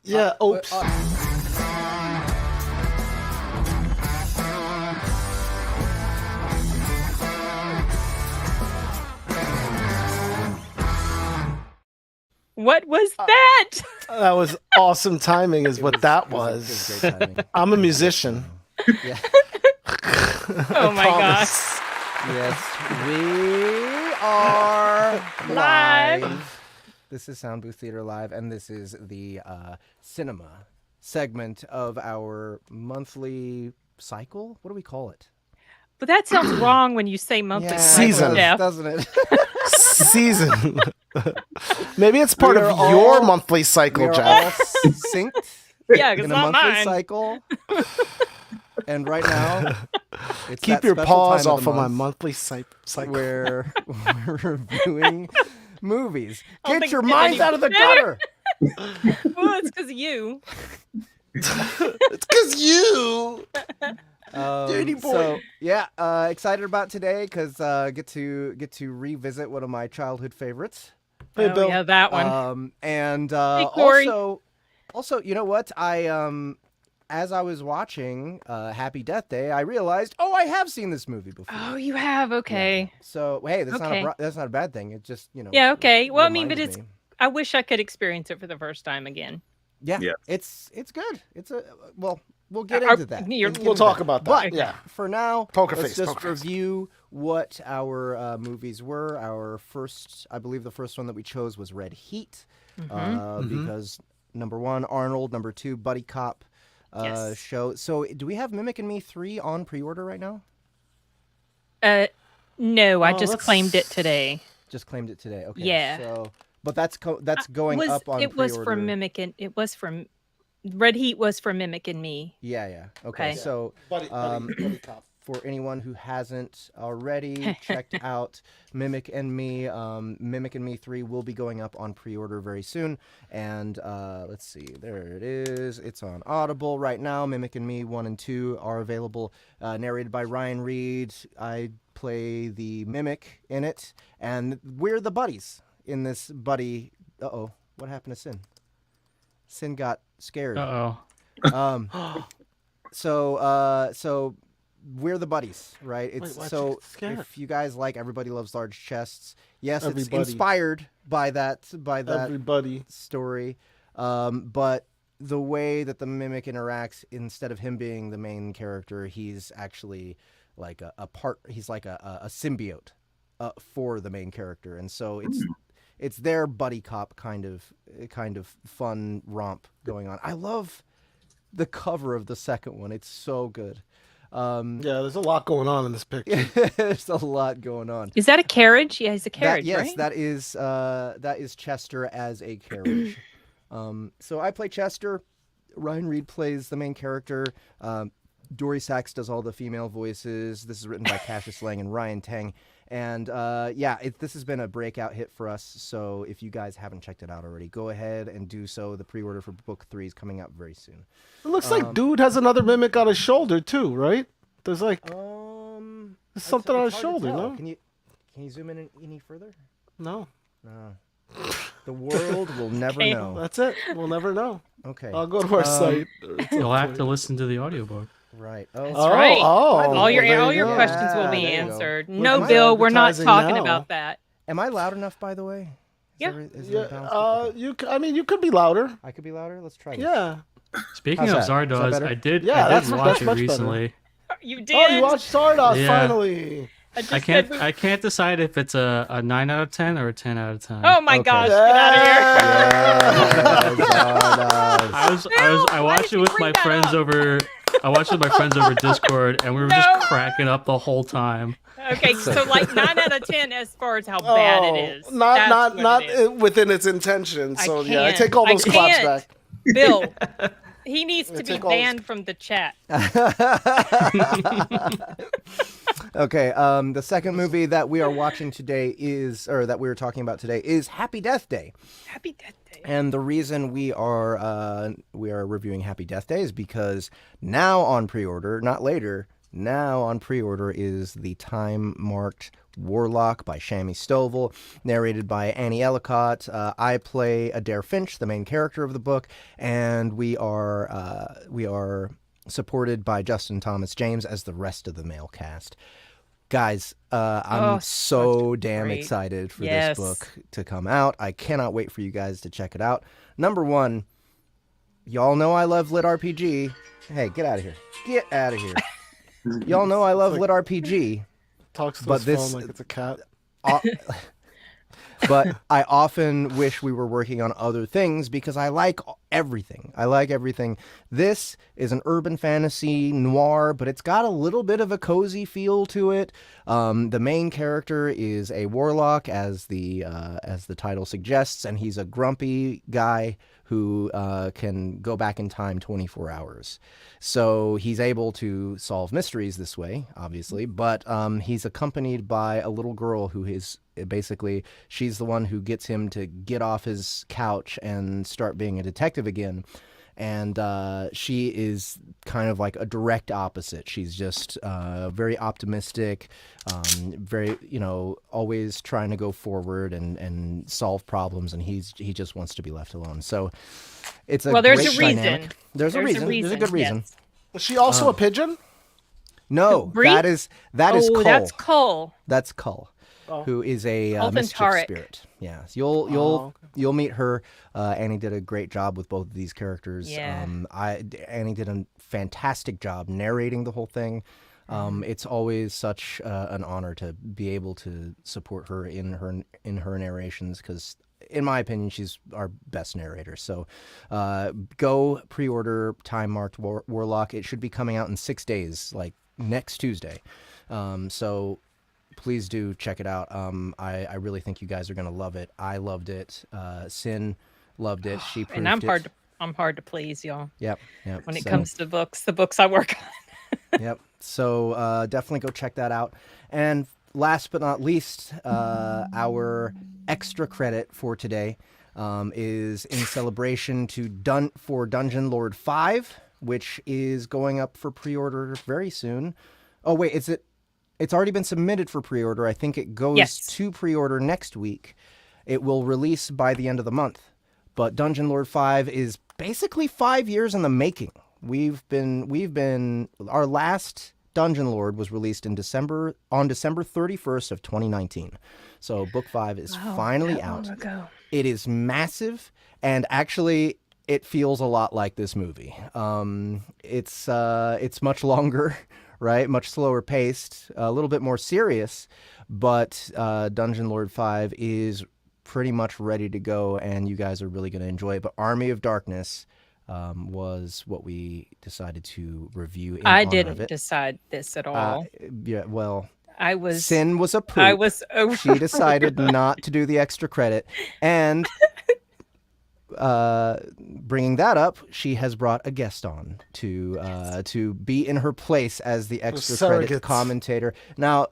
Yeah. Oops. What was that? That was awesome timing, is what that was. It was great timing. I'm a musician. Yeah. Oh my gosh. Yes, we are live. This is Soundbooth Theater Live, and this is the cinema segment of our monthly cycle. What do we call it? But that sounds wrong when you say monthly Season. cycle, doesn't it? Season. Maybe it's part We of are your all- monthly We cycle, are all Jack. synced Yeah, 'cause in it's a not monthly mine. cycle. And right now, it's Keep that your special paws time off the of my month monthly cycle. where we're reviewing movies. I don't Get think your it's minds any out of the better. gutter. Well, it's because of you. It's because you. Dirty boy. So yeah, excited about today because get to revisit one of my childhood favorites. Hey, Oh, Bill. yeah, that one. And Corey. also, you know what? As I was watching Happy Death Day, I realized, I have seen this movie before. Oh, you have? Okay. So hey, that's Okay. that's not a bad thing. It just Yeah, okay. Well, I mean, but reminds it's. me. I wish I could experience it for the first time again. Yeah, Yeah. it's good. We'll get Our- into that. you're- Get We'll into talk that. about that. But Yeah. for now, Poker let's face, just poker face. review what our movies were. Our first, I believe the first one that we chose was Red Heat, because number one, Arnold, number two, Buddy Cop Yes. show. So do we have Mimic and Me 3 on pre-order right now? No, I Oh, just let's- claimed it today. Just claimed it today. Okay. Yeah. So, but that's going up on It pre-order. was for Mimic and it was from Red Heat was for Mimic and Me. Yeah. Okay. Okay. So, Buddy cop. for anyone who hasn't already checked out Mimic and Me, Mimic and Me 3 will be going up on pre-order very soon. And let's see, there it is. It's on Audible right now. Mimic and Me 1 and 2 are available, narrated by Ryan Reed. I play the Mimic in it, and we're the buddies in this buddy. Uh-oh, what happened to Cyn? Cyn got scared. So we're the buddies, right? It's why'd you so get scared? if you guys like Everybody Loves Large Chests, yes, Everybody. it's inspired by that Everybody. story, but the way that the Mimic interacts, instead of him being the main character, he's actually like a part. He's like a symbiote for the main character, and so it's their buddy cop kind of fun romp going on. I love the cover of the second one. It's so good. Yeah, there's a lot going on in this picture. There's a lot going on. Is that a carriage? Yeah, he's a carriage, Yes, right? that is Chester as a carriage. So I play Chester. Ryan Reed plays the main character. Dory Sachs does all the female voices. This is written by Cassius Lang and Ryan Tang. And this has been a breakout hit for us. So if you guys haven't checked it out already, go ahead and do so. The pre-order for book 3 is coming out very soon. It looks like dude has another mimic on his shoulder too, right? There's like there's something on his it's hard to shoulder, tell. no? Can you zoom in any further? No. No. The world will never Okay. know. That's it. We'll never know. Okay. I'll go to our site. You'll have to listen to the audiobook. Right. That's Oh, right. oh. all your Well, there you go. questions will be there you go. answered. Look, No, am I Bill, we're not advertising talking now? about that. Am I loud enough, by the way? Yeah. Is Yeah, it balanced? Okay. I mean, you could be louder. I could be louder. Let's try this. Yeah. Speaking How's of that? Is that Zardoz, better? I did that's watch it much better. recently. You did. Oh, you watched Zardoz Yeah. finally. I can't. I can't decide if it's a 9 out of 10 or a 10 out of 10. Oh my Okay. gosh! Get out of here. I watched it with my friends over. I watched it with my friends over Discord, and we were No. just cracking up the whole time. Okay, so like 9 out of 10 as far as how bad it is. Not That's what it is. within its intention. So yeah, I can't. take all I those claps can't. back. Bill, he needs to be take all those- banned from the chat. Okay. The second movie that we are watching today that we were talking about today is Happy Death Day. Happy Death Day. And the reason we are reviewing Happy Death Day is because now on pre-order, not later, now on pre-order is the time-marked Warlock by Shammy Stovall, narrated by Annie Ellicott. I play Adair Finch, the main character of the book, and we are supported by Justin Thomas James as the rest of the male cast. Guys, I'm so damn excited for this book to come out. I cannot wait for you guys to check it out. Number one, y'all know I love Lit RPG. Hey, get out of here. Get out of here. Y'all know I love Lit RPG. Talks to his phone like it's a cat. But I often wish we were working on other things because I like everything. This is an urban fantasy noir, but it's got a little bit of a cozy feel to it. The main character is a warlock, as the title suggests, and he's a grumpy guy who can go back in time 24 hours. So he's able to solve mysteries this way, obviously, but he's accompanied by a little girl who is basically, she's the one who gets him to get off his couch and start being a detective again. And she is kind of like a direct opposite. She's just very optimistic, very, always trying to go forward and solve problems. And he just wants to be left alone. So it's a there's great a reason. dynamic. There's a reason. There's a good reason. Yes. Is she also a pigeon? No, that is Cull. That's Cull. That's Cull. Who is a mischief spirit? Yeah, you'll meet her. Annie did a great job with both of these characters. Yeah. Annie did a fantastic job narrating the whole thing. It's always such an honor to be able to support her in her narrations because, in my opinion, she's our best narrator. So, go pre-order Time Marked Warlock. It should be coming out in 6 days, like next Tuesday. So. Please do check it out. I really think you guys are gonna love it. I loved it. Cyn loved it. She proved and I'm hard to please, y'all. Yep. When it comes to books, the books I work on. Yep. So definitely go check that out. And last but not least, our extra credit for today is in celebration for Dungeon Lord 5, which is going up for pre-order very soon. Oh wait, is it? It's already been submitted for pre-order. I think it goes to pre-order next week. It will release by the end of the month. But Dungeon Lord 5 is basically 5 years in the making. Our last Dungeon Lord was released on December 31st of 2019. So book 5 is finally out. It is massive, and actually it feels a lot like this movie. It's much longer. Right? Much slower paced, a little bit more serious, but Dungeon Lord 5 is pretty much ready to go, and you guys are really going to enjoy it. But Army of Darkness was what we decided to review in I honor didn't of it. decide this at all. Cyn was a poop. She decided not to do the extra credit, and bringing that up, she has brought a guest on to be in her place as the extra credit commentator. Now,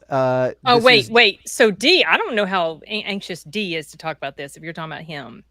wait. So D, I don't know how anxious D is to talk about this. If you're talking about him,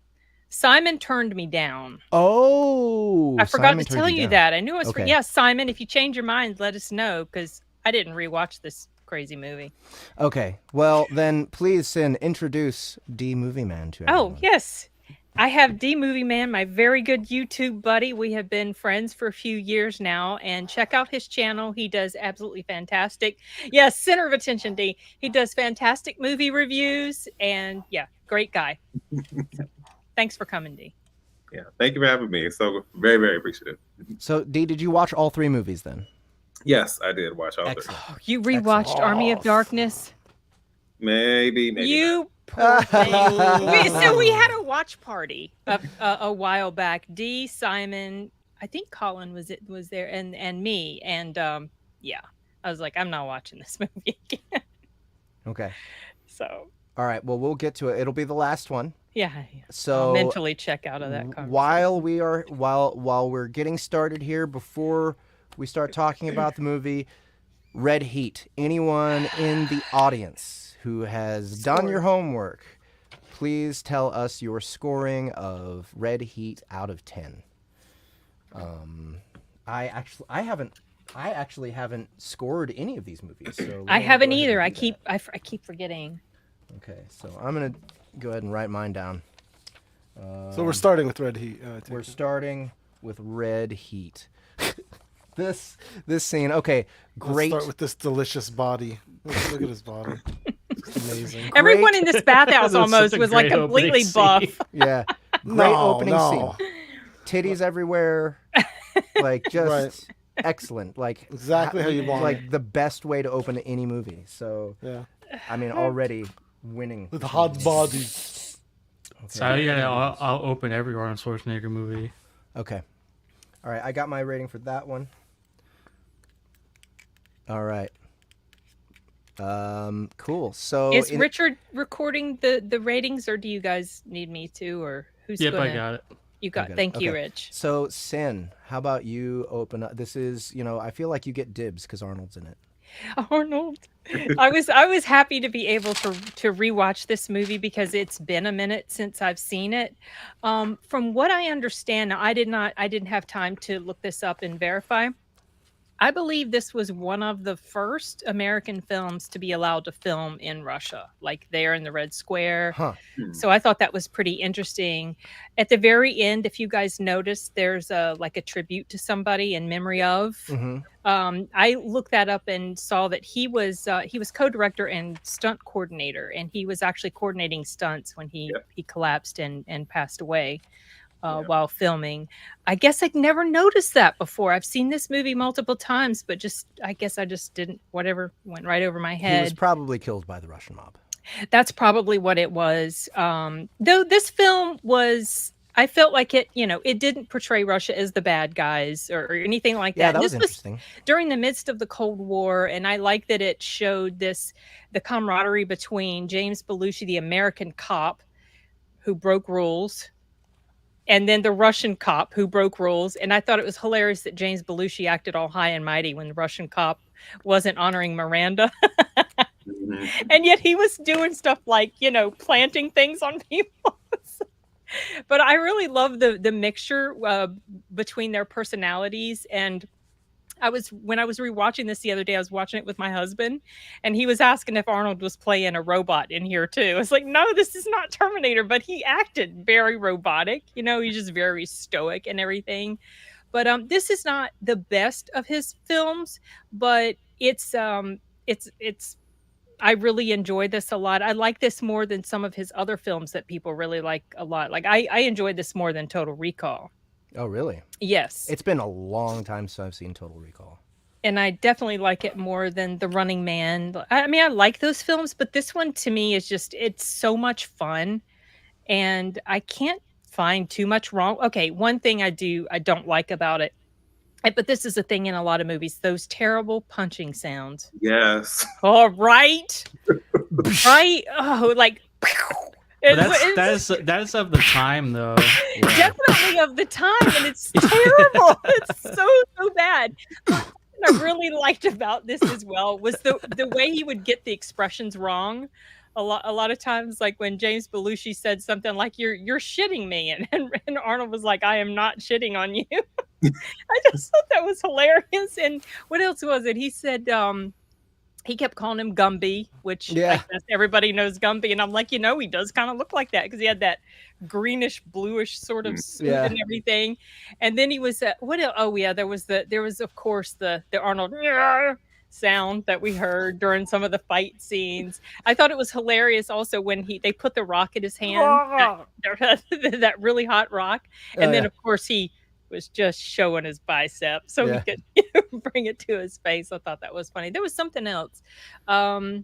Simon turned me down. Oh, I forgot to tell you that. I knew it was. Okay. Yeah, Simon, if you change your mind, let us know because I didn't rewatch this crazy movie. Okay, well then, please, Cyn, introduce D Movieman to everyone. Oh yes. I have D Movieman, my very good YouTube buddy. We have been friends for a few years now, and check out his channel. He does absolutely fantastic. Yes, center of attention, D. He does fantastic movie reviews, and yeah, great guy. So, thanks for coming, D. Yeah, thank you for having me. So very, very appreciative. So, D, did you watch all 3 movies then? Yes, I did watch all 3. Oh, you rewatched Army of Darkness? Maybe you poor thing. So we had a watch party a while back. D, Simon, I think Colin was there, and me, and yeah, I was like, I'm not watching this movie again. Okay. So. All right. Well, we'll get to it. It'll be the last one. Yeah. So I'll mentally check out of that conversation. While we're getting started here, before we start talking about the movie, Red Heat. Anyone in the audience who has done your homework, please tell us your scoring of Red Heat out of 10. I haven't I actually haven't scored any of these movies, so I let me haven't go ahead either. and do that. I keep forgetting. Okay, so I'm gonna go ahead and write mine down. So we're starting with Red Heat. We're starting with Red Heat. this scene. Okay, great. Let's start with this delicious body. Look at his body. It's amazing. Everyone in this bathhouse That was almost such a was like great opening completely buff. scene. Yeah, great No, opening no. scene. Titties everywhere, like just Right. excellent. Like Exactly how you want it. Like the best way to open any movie. So Yeah. I mean, already winning With hot body. So yeah, I'll open every Arnold Schwarzenegger movie. Okay. All right, I got my rating for that one. All right. Cool. So Is Richard recording the ratings, or do you guys need me to, or who's Yep, gonna? I got it. You got. Okay. Thank you, Okay. Rich. So Cyn, how about you open up? This is, I feel like you get dibs because Arnold's in it. Arnold. I was happy to be able to rewatch this movie because it's been a minute since I've seen it. From what I understand, now, I didn't have time to look this up and verify. I believe this was one of the first American films to be allowed to film in Russia, like there in the Red Square. Huh. So I thought that was pretty interesting. At the very end, if you guys notice, there's a tribute to somebody in memory of. Mm-hmm. I looked that up and saw that he was co-director and stunt coordinator, and he was actually coordinating stunts when he collapsed and passed away while filming. I guess I'd never noticed that before. I've seen this movie multiple times, but I guess I just didn't. Whatever went right over my head. He was probably killed by the Russian mob. That's probably what it was. Though this film was, I felt like it didn't portray Russia as the bad guys or anything like that. Yeah, that This was interesting. during the midst of the Cold War, and I like that it showed the camaraderie between James Belushi, the American cop who broke rules, and then the Russian cop who broke rules. And I thought it was hilarious that James Belushi acted all high and mighty when the Russian cop wasn't honoring Miranda. And yet he was doing stuff like, planting things on people. But I really love the mixture between their personalities. And when I was rewatching this the other day, I was watching it with my husband, and he was asking if Arnold was playing a robot in here too. It's like, no, this is not Terminator, but he acted very robotic. He's just very stoic and everything. But this is not the best of his films, but it's I really enjoyed this a lot. I like this more than some of his other films that people really like a lot. Like I enjoyed this more than Total Recall. Oh, really? Yes. It's been a long time since I've seen Total Recall. And I definitely like it more than The Running Man. I mean, I like those films, but this one to me is it's so much fun. And I can't find too much wrong. Okay, one thing I don't like about it, but this is a thing in a lot of movies, those terrible punching sounds. Yes. Oh, right. Right. Oh, like. But that's of the time though. Definitely of the time, and it's terrible. It's so bad. What I really liked about this as well was the way he would get the expressions wrong. A lot of times, like when James Belushi said something like "You're shitting me," and Arnold was like, "I am not shitting on you." I just thought that was hilarious. And what else was it? He said. He kept calling him Gumby, which I guess everybody knows Gumby. And I'm like, he does kind of look like that because he had that greenish, bluish sort of suit and everything. And then he was, what else? Oh, yeah, there was of course, the Arnold sound that we heard during some of the fight scenes. I thought it was hilarious also when they put the rock in his hand, that really hot rock. And then, of course, he was just showing his bicep so he could bring it to his face. I thought that was funny. There was something else. That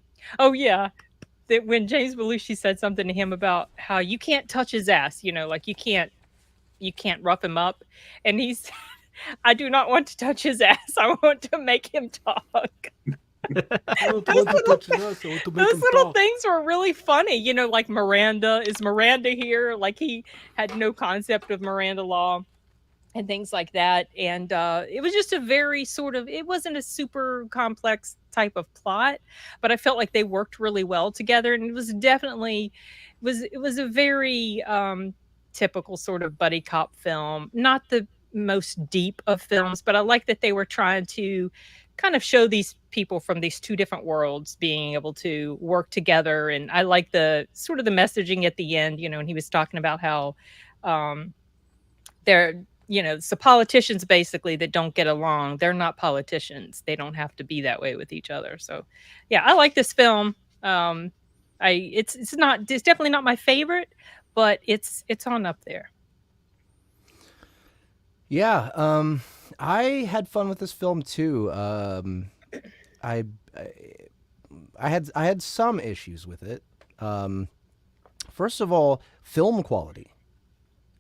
when James Belushi said something to him about how you can't touch his ass, like you can't rough him up. And he said, I do not want to touch his ass. I want to make him talk. Those little things were really funny. Like Miranda, is Miranda here? Like he had no concept of Miranda law. And things like that. And it was just a very it wasn't a super complex type of plot, but I felt like they worked really well together. And it was definitely, it was a very typical sort of buddy cop film. Not the most deep of films, but I like that they were trying to kind of show these people from these two different worlds being able to work together. And I like the sort of the messaging at the end, and he was talking about how um, they're, so politicians basically that don't get along, they're not politicians. They don't have to be that way with each other. So, yeah, I like this film. It's definitely not my favorite, but it's on up there. Yeah, I had fun with this film too. I had some issues with it. First of all, film quality.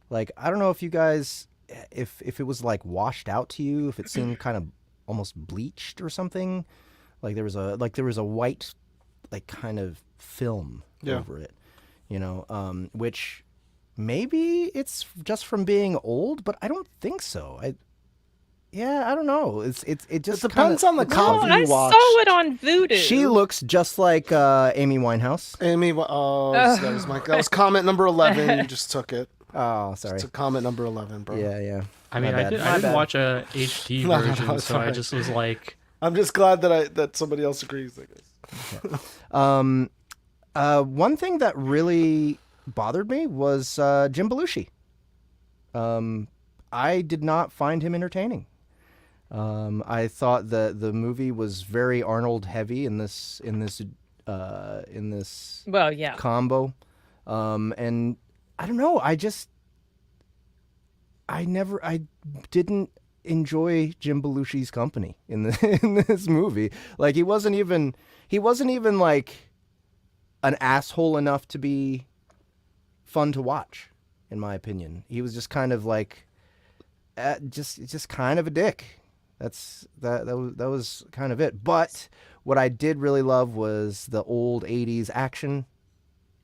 Like, I don't know if you guys, if it was like washed out to you, if it seemed kind of almost bleached or something. Like there was a white, like, kind of film over it, which maybe it's just from being old, but I don't think so. I don't know. It just depends on the copy I you watch. saw it on Vudu. She looks just like Amy Winehouse. That was comment number 11. You just took it. Oh, sorry. It's a comment number 11, bro. Yeah. I mean, My I bad. didn't watch a HD No, version, it's so I fine. just was like, I'm just glad that somebody else agrees, I guess. One thing that really bothered me was Jim Belushi. I did not find him entertaining. I thought that the movie was very Arnold heavy in this Well, yeah. combo, and I don't know. I didn't enjoy Jim Belushi's company in this movie. Like, he wasn't even like an asshole enough to be fun to watch, in my opinion. He was just kind of like just kind of a dick. That was kind of it. But what I did really love was the old 80s action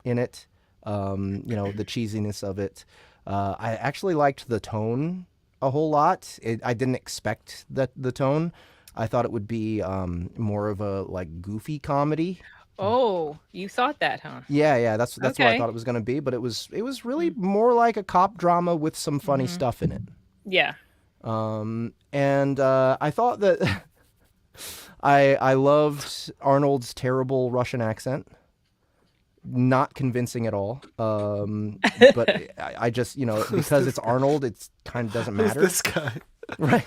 in it. The cheesiness of it. I actually liked the tone a whole lot. I didn't expect the tone. I thought it would be more of a like goofy comedy. Oh, you thought that, huh? Yeah. That's what I Okay. thought it was going to be. But it was really more like a cop drama with some funny stuff in it. Yeah. And I thought that I loved Arnold's terrible Russian accent. Not convincing at all. But I just, because it's Arnold, it kind of doesn't Who's matter. this guy? Right.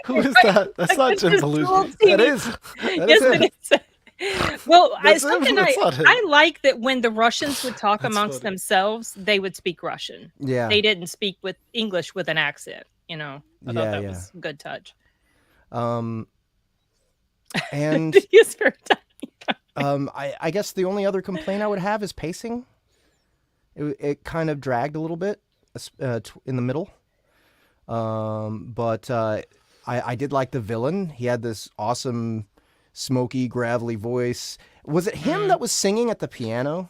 Who is that? That's not Jim Belushi. That is. Yes, it is. Well, That's him. something That's not him. I like that when the Russians would talk That's amongst funny. themselves, they would speak Russian. Yeah. They didn't speak with English with an accent. I thought that was a good touch. And Yes, very tiny. I guess the only other complaint I would have is pacing. It kind of dragged a little bit in the middle. But I did like the villain. He had this awesome, smoky, gravelly voice. Was it him that was singing at the piano?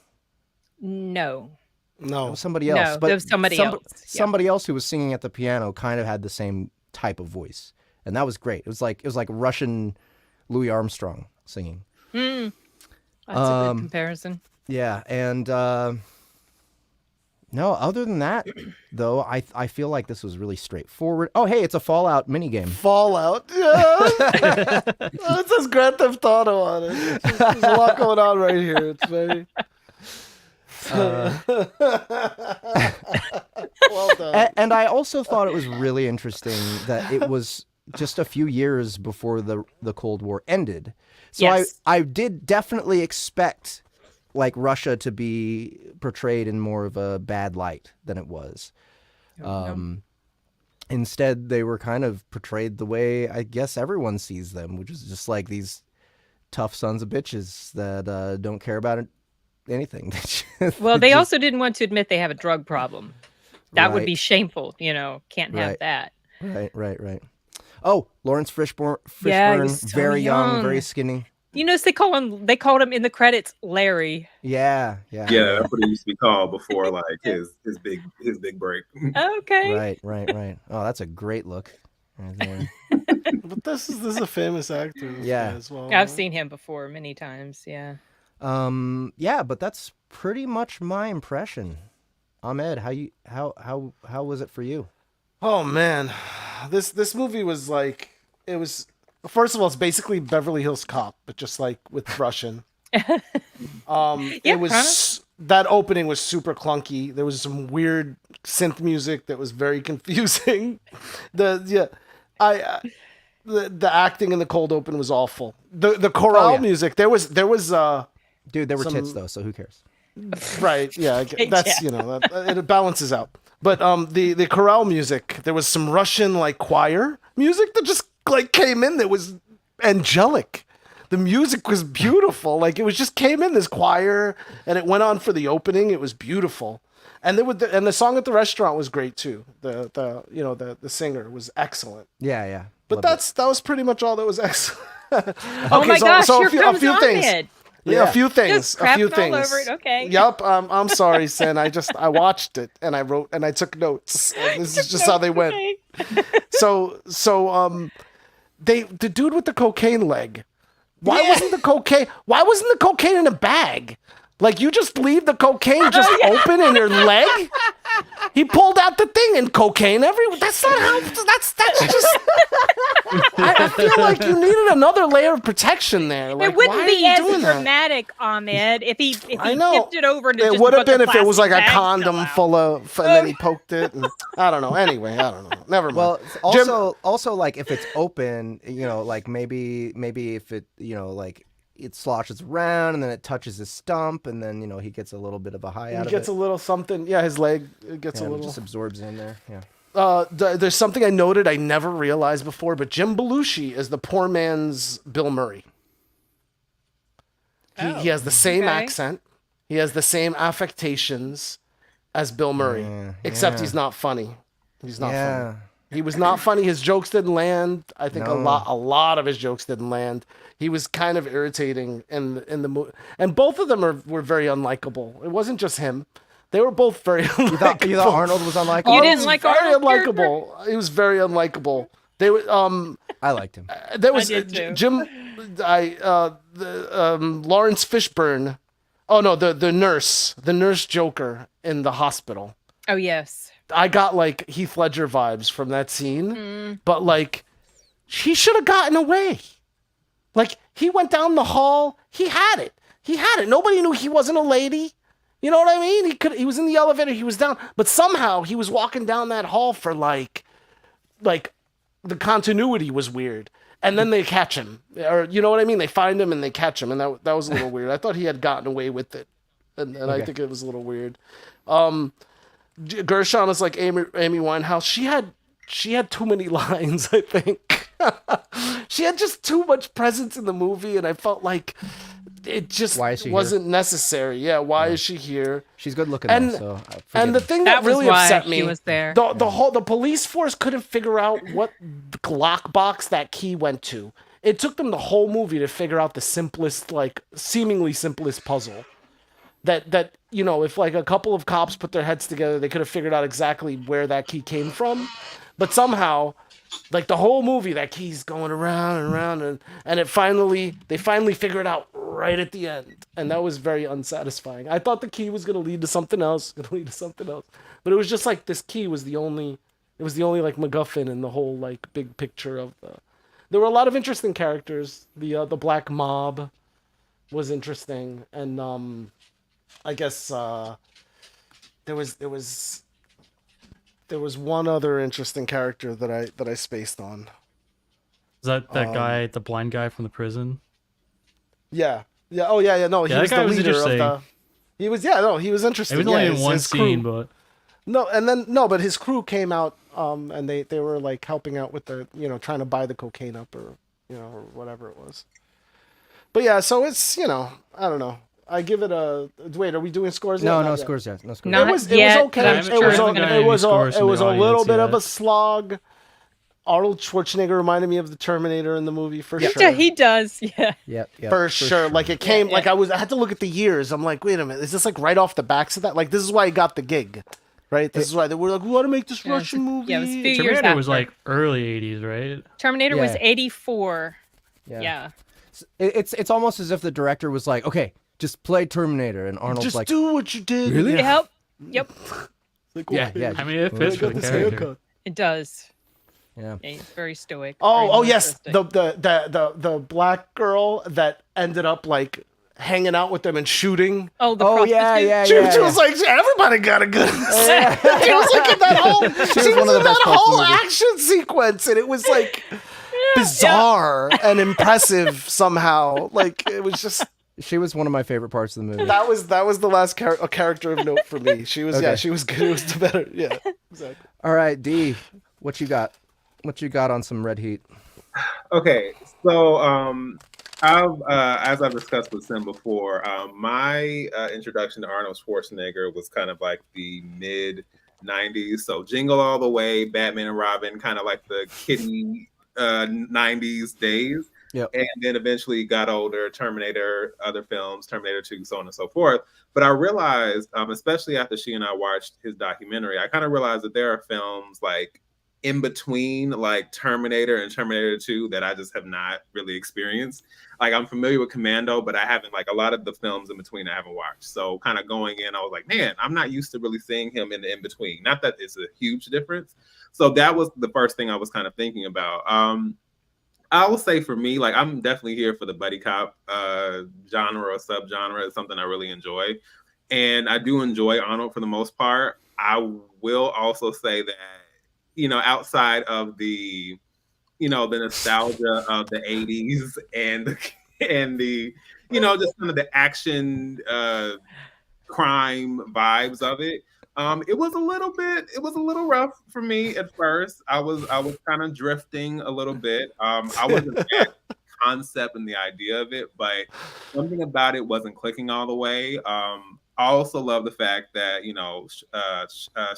No. It No. was somebody else. No, there was somebody else. Yeah. Somebody else who was singing at the piano kind of had the same type of voice, and that was great. It was like Russian Louis Armstrong singing. That's a good comparison. Yeah, and no, other than that, though, I feel like this was really straightforward. Oh, hey, it's a Fallout minigame. Fallout. Yeah. It says Grand Theft Auto on it. There's a lot going on right here. It's very. Well done. And I also thought it was really interesting that it was just a few years before the Cold War ended. So Yes. I did definitely expect like Russia to be portrayed in more of a bad light than it was. Instead, they were kind of portrayed the way I guess everyone sees them, which is just like these tough sons of bitches that don't care about anything. Well, they also didn't want to admit they have a drug problem. That would Right. be shameful. Can't have Right. that. Right. Oh, Lawrence Fishburne, Yeah, he was so very young, young. very skinny. They called him in the credits Larry. Yeah. Yeah, that's what it used to be called before, like his big break. Okay. Right. Oh, that's a great look. Right there. But this is a famous actor. This Yeah. guy as well. I've seen him before many times. Yeah. Yeah, but that's pretty much my impression. Ahmed, how was it for you? Oh man, this movie was like, it was, first of all, it's basically Beverly Hills Cop, but just like with Russian. Yeah, It was that opening was super clunky. There was some weird synth music that was very confusing. The acting in the cold open was awful. The chorale music, there was Dude, there were some- tits though, so who cares? right, yeah, that's it balances out. But the chorale music, there was some Russian like choir music that just like came in that was angelic. The music was beautiful. Like it was just came in this choir and it went on for the opening. It was beautiful. And the song at the restaurant was great too. The singer was excellent. Yeah. But that was pretty much all that was excellent. Oh my gosh, here comes a few things. Ahmed. Yeah, a few things. Just A few crapping all things. over it, okay. Yep. I'm sorry, Sin. I watched it and I wrote and I took notes. And this is just how they went. Okay. So the dude with the cocaine leg. Why wasn't the cocaine in a bag? Like you just leave the cocaine just open in your leg? He pulled out the thing and cocaine everywhere. That's not how. That's just. I feel like you needed another layer of protection there. Like, It wouldn't why be are you as doing that? dramatic, Ahmed, if he I know. tipped it over and It just would a have bunch been of if it was like plastic a bags condom fell out. full of, and then he poked it. And, I don't know. Anyway, I don't know. Never mind. Well, Jim- also like if it's open, like maybe if it, like it sloshes around and then it touches his stump and then he gets a little bit of a high out he gets of a it. little something. Yeah, his leg it gets a It little. just absorbs in there. Yeah. There's something I noted I never realized before, but Jim Belushi is the poor man's Bill Murray. He has the same okay. accent. He has the same affectations as Bill Murray, except he's not funny. He's not funny. He was not funny. His jokes didn't land. I think a lot of his jokes didn't land. He was kind of irritating in the movie, and both of them were very unlikable. It wasn't just him. They were both very unlikable. You thought Arnold was unlikable? You didn't like very Arnold's unlikable. He was very unlikable. They were I liked him. there was I did too. Jim Lawrence Fishburne. Oh no, the nurse Joker in the hospital. Oh yes. I got like Heath Ledger vibes from that scene, but like he should have gotten away. Like he went down the hall, he had it. Nobody knew he wasn't a lady. You know what I mean? He was in the elevator, he was down, but somehow he was walking down that hall for like the continuity was weird. And then they catch him. Or you know what I mean? They find him and they catch him, and that was a little weird. I thought he had gotten away with it. And I think it was a little weird. Gershon is like Amy Winehouse. She had too many lines, I think. She had just too much presence in the movie, and I felt like it just wasn't necessary. Yeah, why is she here? She's good looking, And- though, so And the thing that That was really why upset she me, was there. the police force couldn't figure out what lockbox that key went to. It took them the whole movie to figure out the simplest, like seemingly simplest puzzle. That if like a couple of cops put their heads together, they could have figured out exactly where that key came from. But somehow, like the whole movie, that key's going around and around, and they finally figure it out right at the end, and that was very unsatisfying. I thought the key was gonna lead to something else, but it was just like this key was the only like MacGuffin in the whole like big picture of the. There were a lot of interesting characters. The Black Mob was interesting, and I guess there was one other interesting character that I spaced on. Is that guy, the blind guy from the prison? Yeah. Oh yeah. No, he Yeah, was that the guy was leader of interesting. the. He was he was interesting. It was only Yeah, in one his scene, crew, but but his crew came out and they were like helping out with the trying to buy the cocaine up or or whatever it was. But yeah, so it's I don't know. I give it a wait. Are we doing scores? No, yet? no Not yet. scores yet. No scores. Not It was yet, okay. but I'm It sure was we're a- gonna it was a scores from the little audience bit of yet. a slog. Arnold Schwarzenegger reminded me of the Terminator in the movie for sure. Yeah, he does. Yeah. Yep. For sure. Like it came Yeah. like I had to look at the years. I'm like, wait a minute, is this like right off the backs of that? Like this is why he got the gig. Right? This is why they were like, we want to make this Russian movie. Yeah, it was a few years Terminator was after. like early 80s, right? Terminator was Yeah. 84. Yeah. Yeah. It's almost as if the director was like, okay, just play Terminator, and Arnold's Just like, do what you did. Really? Yep. Yep. Like, Yeah, okay. yeah. I mean, it I fits for got the this character. haircut. It does. Yeah. Yeah, he's very stoic. Oh, very yes, militaristic. the black girl that ended up like hanging out with them and shooting. Oh, the Oh, yeah, prostitute? yeah, She, yeah. she was like, everybody got a gun. She was like in that whole, she was one of was the in best that parts of the whole movie. action sequence, and it was like bizarre and impressive somehow. Like it was just She was one of my favorite parts of the movie. that was the last a character of note for me. She was Okay. she was good. It was the better. Yeah, exactly. All right, D, what you got? What you got on some red heat? Okay, so I've as I've discussed with Sim before, my introduction to Arnold Schwarzenegger was kind of like the mid '90s. So Jingle All the Way, Batman and Robin, kind of like the kiddie '90s days. Yep. And then eventually got older, Terminator, other films, Terminator 2, so on and so forth. But I realized, especially after she and I watched his documentary, I kind of realized that there are films like in between like Terminator and Terminator 2 that I just have not really experienced. Like I'm familiar with Commando, but I haven't, like a lot of the films in between I haven't watched. So kind of going in, I was like, man, I'm not used to really seeing him in the in between. Not that it's a huge difference. So that was the first thing I was kind of thinking about. I will say for me, like I'm definitely here for the buddy cop genre or subgenre. It's something I really enjoy. And I do enjoy Arnold for the most part. I will also say that, outside of the, the nostalgia of the 80s and the, just kind of the action crime vibes of it. It was a little rough for me at first. I was kind of drifting a little bit. I wasn't at the concept and the idea of it, but something about it wasn't clicking all the way. I also love the fact that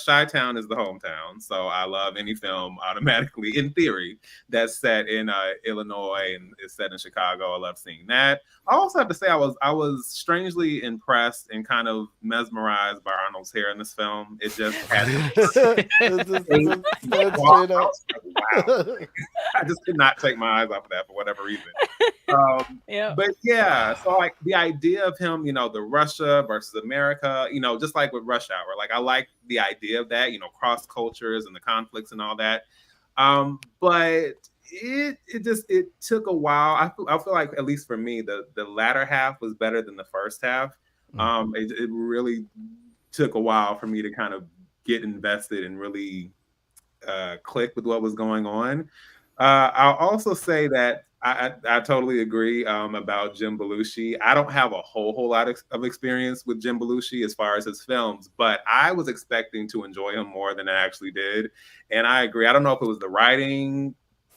Chi-Town is the hometown, so I love any film automatically, in theory, that's set in Illinois and is set in Chicago. I love seeing that. I also have to say I was strangely impressed and kind of mesmerized by Arnold's hair in this film. It just had wow. I just could not take my eyes off of that for whatever reason. But yeah, so like the idea of him, the Russia versus America, just like with Rush Hour, like I like the idea of that, cross cultures and the conflicts and all that. But it took a while. I feel like, at least for me, the latter half was better than the first half. It really took a while for me to kind of get invested and really click with what was going on. I'll also say that I totally agree about Jim Belushi. I don't have a whole lot of experience with Jim Belushi as far as his films, but I was expecting to enjoy him more than I actually did. And I agree. I don't know if it was the writing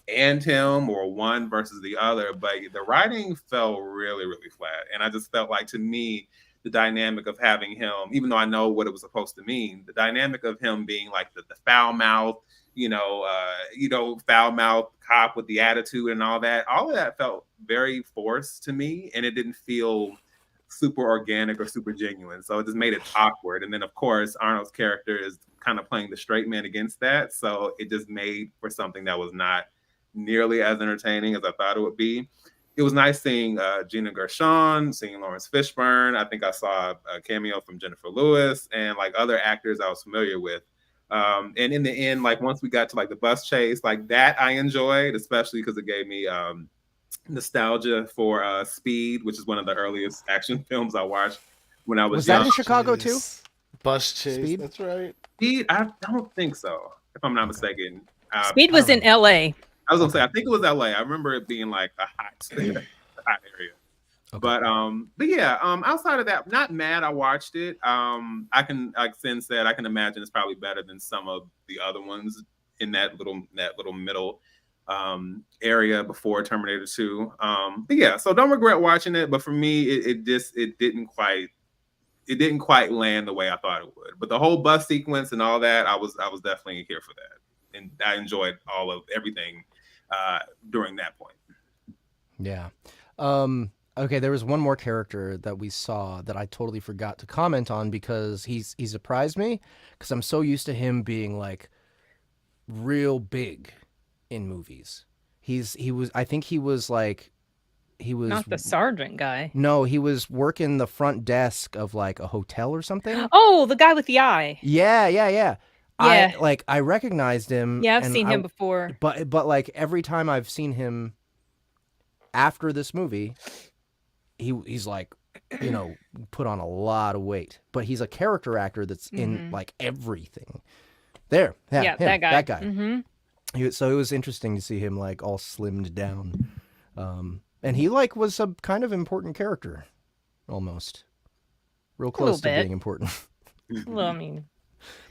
and him or one versus the other, but the writing fell really, really flat. And I just felt like, to me, the dynamic of having him, even though I know what it was supposed to mean, the dynamic of him being like the foul mouth, foul mouth cop with the attitude and all of that felt very forced to me, and it didn't feel super organic or super genuine. So it just made it awkward. And then of course Arnold's character is kind of playing the straight man against that. So it just made for something that was not nearly as entertaining as I thought it would be. It was nice seeing Gina Gershon, seeing Lawrence Fishburne. I think I saw a cameo from Jennifer Lewis and like other actors I was familiar with. And in the end, like once we got to like the bus chase, like that I enjoyed, especially because it gave me nostalgia for Speed, which is one of the earliest action films I watched when I was young. That in Chicago too? Bus chase. Speed? That's right. Speed? I don't think so, if I'm not mistaken. Speed was in LA. I was gonna say, I think it was LA. I remember it being like a hot area. Okay. But yeah, outside of that, not mad. I watched it. I can, like Cyns said, I can imagine it's probably better than some of the other ones in that little middle area before Terminator 2. But yeah, so don't regret watching it. But for me, it didn't quite land the way I thought it would. But the whole bus sequence and all that, I was definitely here for that, and I enjoyed everything during that point. Yeah. Okay, there was one more character that we saw that I totally forgot to comment on because he surprised me, because I'm so used to him being like real big in movies. He was Not the sergeant guy. No, he was working the front desk of like a hotel or something. Oh, the guy with the eye. Yeah. Yeah. I recognized him. Yeah, I've and seen him before. But like every time I've seen him after this movie, he's like, you know, put on a lot of weight. But he's a character actor that's in like everything. There, yeah, him, that guy. Mm-hmm. So it was interesting to see him like all slimmed down, and he like was a kind of important character, almost, real close to being important. Well, I mean,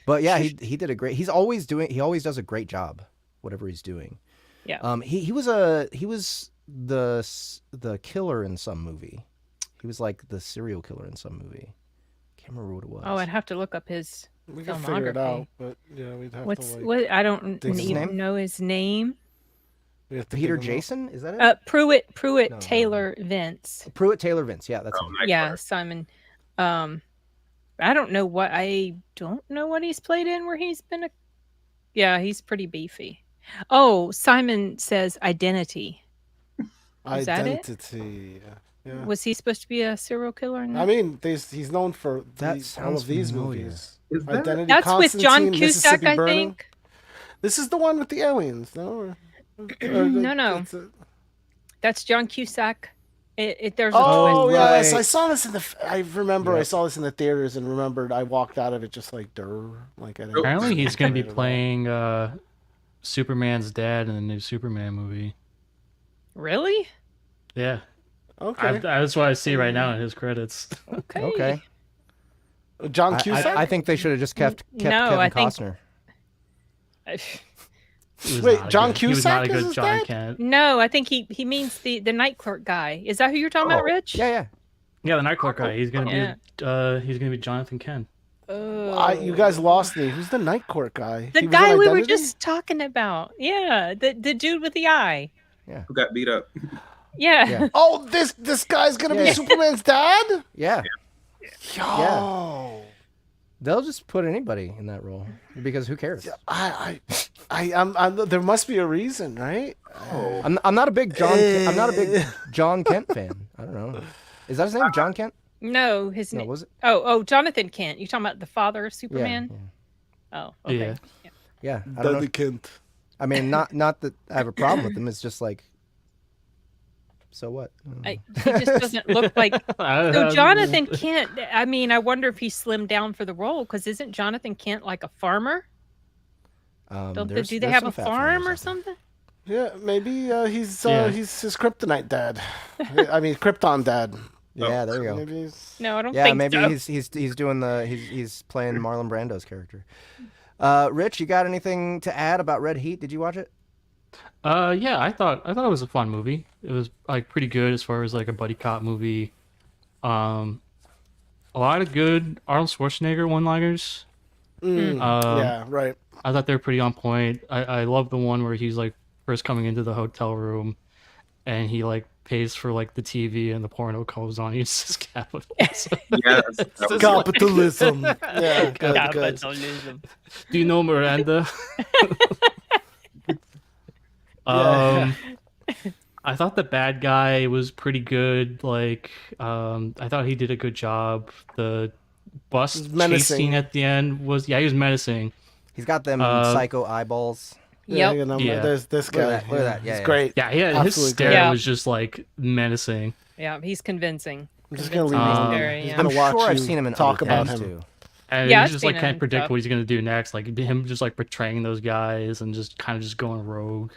but yeah, he did a great. He always does a great job, whatever he's doing. Yeah. He was the killer in some movie. He was like the serial killer in some movie. Can't remember what it was. oh, I'd have to look up his We can filmography. figure it out, but yeah, we'd have What's to like. what? I don't What's his even name? know his name. We have to Peter figure him out. Jason, is that it? Pruitt No. Taylor Vince. Pruitt Taylor Vince. Yeah, that's him. Yeah, Simon. I don't know what he's played in where he's been a. Yeah, he's pretty beefy. Oh, Simon Says Identity. Is that it? Identity. Yeah. Was he supposed to be a serial killer? In that? I mean, he's known for That all sounds of these familiar. movies. Is that- Identity. That's with John Constantine, Cusack, Mississippi I Burning. think. This is the one with the aliens, no? No. That's John Cusack. There's a Oh twist. yes, Right. I saw this in the. I remember I Yep. saw this in the theaters and remembered I walked out of it just like like I didn't. Apparently, he's going to be at all. playing Superman's dad in the new Superman movie. Really? Yeah, Okay. that's what I see right now in his credits. Okay. Okay. John Cusack. I think they should have just kept No, Kevin I think- Costner. He was Wait, not a John good- He was not a Cusack is good his John dad? Kent. No, I think he means the night clerk guy. Is that who you're talking about, Rich? Yeah. Yeah, the night clerk guy. He's gonna Yeah. be Jonathan Kent. Oh. You guys lost me. Who's the night court guy? The He was guy in we were Identity? just talking about. Yeah, the dude with the eye. Who got beat up? Yeah. Yeah. Oh, this guy's gonna be Yeah. Superman's dad. Yeah. Yo. They'll just put anybody in that role because who cares? I'm there must be a reason, right? I'm not a big John Kent fan. I don't know. Is that his name? John Kent? No, his No, name. was it? Oh, Jonathan Kent. You talking about the father of Superman? Oh, okay. Yeah. Yeah. I don't know. Daddy Kent. I mean, not that I have a problem with him. It's just like, so what? He just doesn't look like. So Jonathan Kent. I mean, I wonder if he slimmed down for the role because isn't Jonathan Kent like a farmer? Do they have a farm or something? Yeah, maybe he's Yeah. he's his kryptonite dad. I mean, Krypton dad. Yeah, there you go. Maybe he's... No, I don't Yeah, think maybe so. he's doing he's playing Marlon Brando's character. Rich, you got anything to add about Red Heat? Did you watch it? Yeah, I thought it was a fun movie. It was like pretty good as far as like a buddy cop movie. A lot of good Arnold Schwarzenegger one-liners. yeah, right. I thought they were pretty on point. I love the one where he's like first coming into the hotel room, and he like pays for like the TV and the porno comes on. He uses capital. Yes. Capitalism. Yeah, good. Capitalism. Do you know Miranda? I thought the bad guy was pretty good. Like, I thought he did a good job. The bus He's chase menacing. scene at the end was, he was menacing. He's got them psycho eyeballs. Yeah, Yep. you know, Yeah. there's this Look guy. at that, look at that. Yeah, he's yeah. great. Yeah, his Absolutely stare great. Yeah. was just like menacing. Yeah, he's convincing. I'm just gonna leave Convincing him. scary, He's yeah. gonna I'm watch sure I've you seen him in talk other about things him. too. And Yeah, you I've just like seen can't him predict stuff. what he's gonna do next. Like him just like portraying those guys and just kind of just going rogue,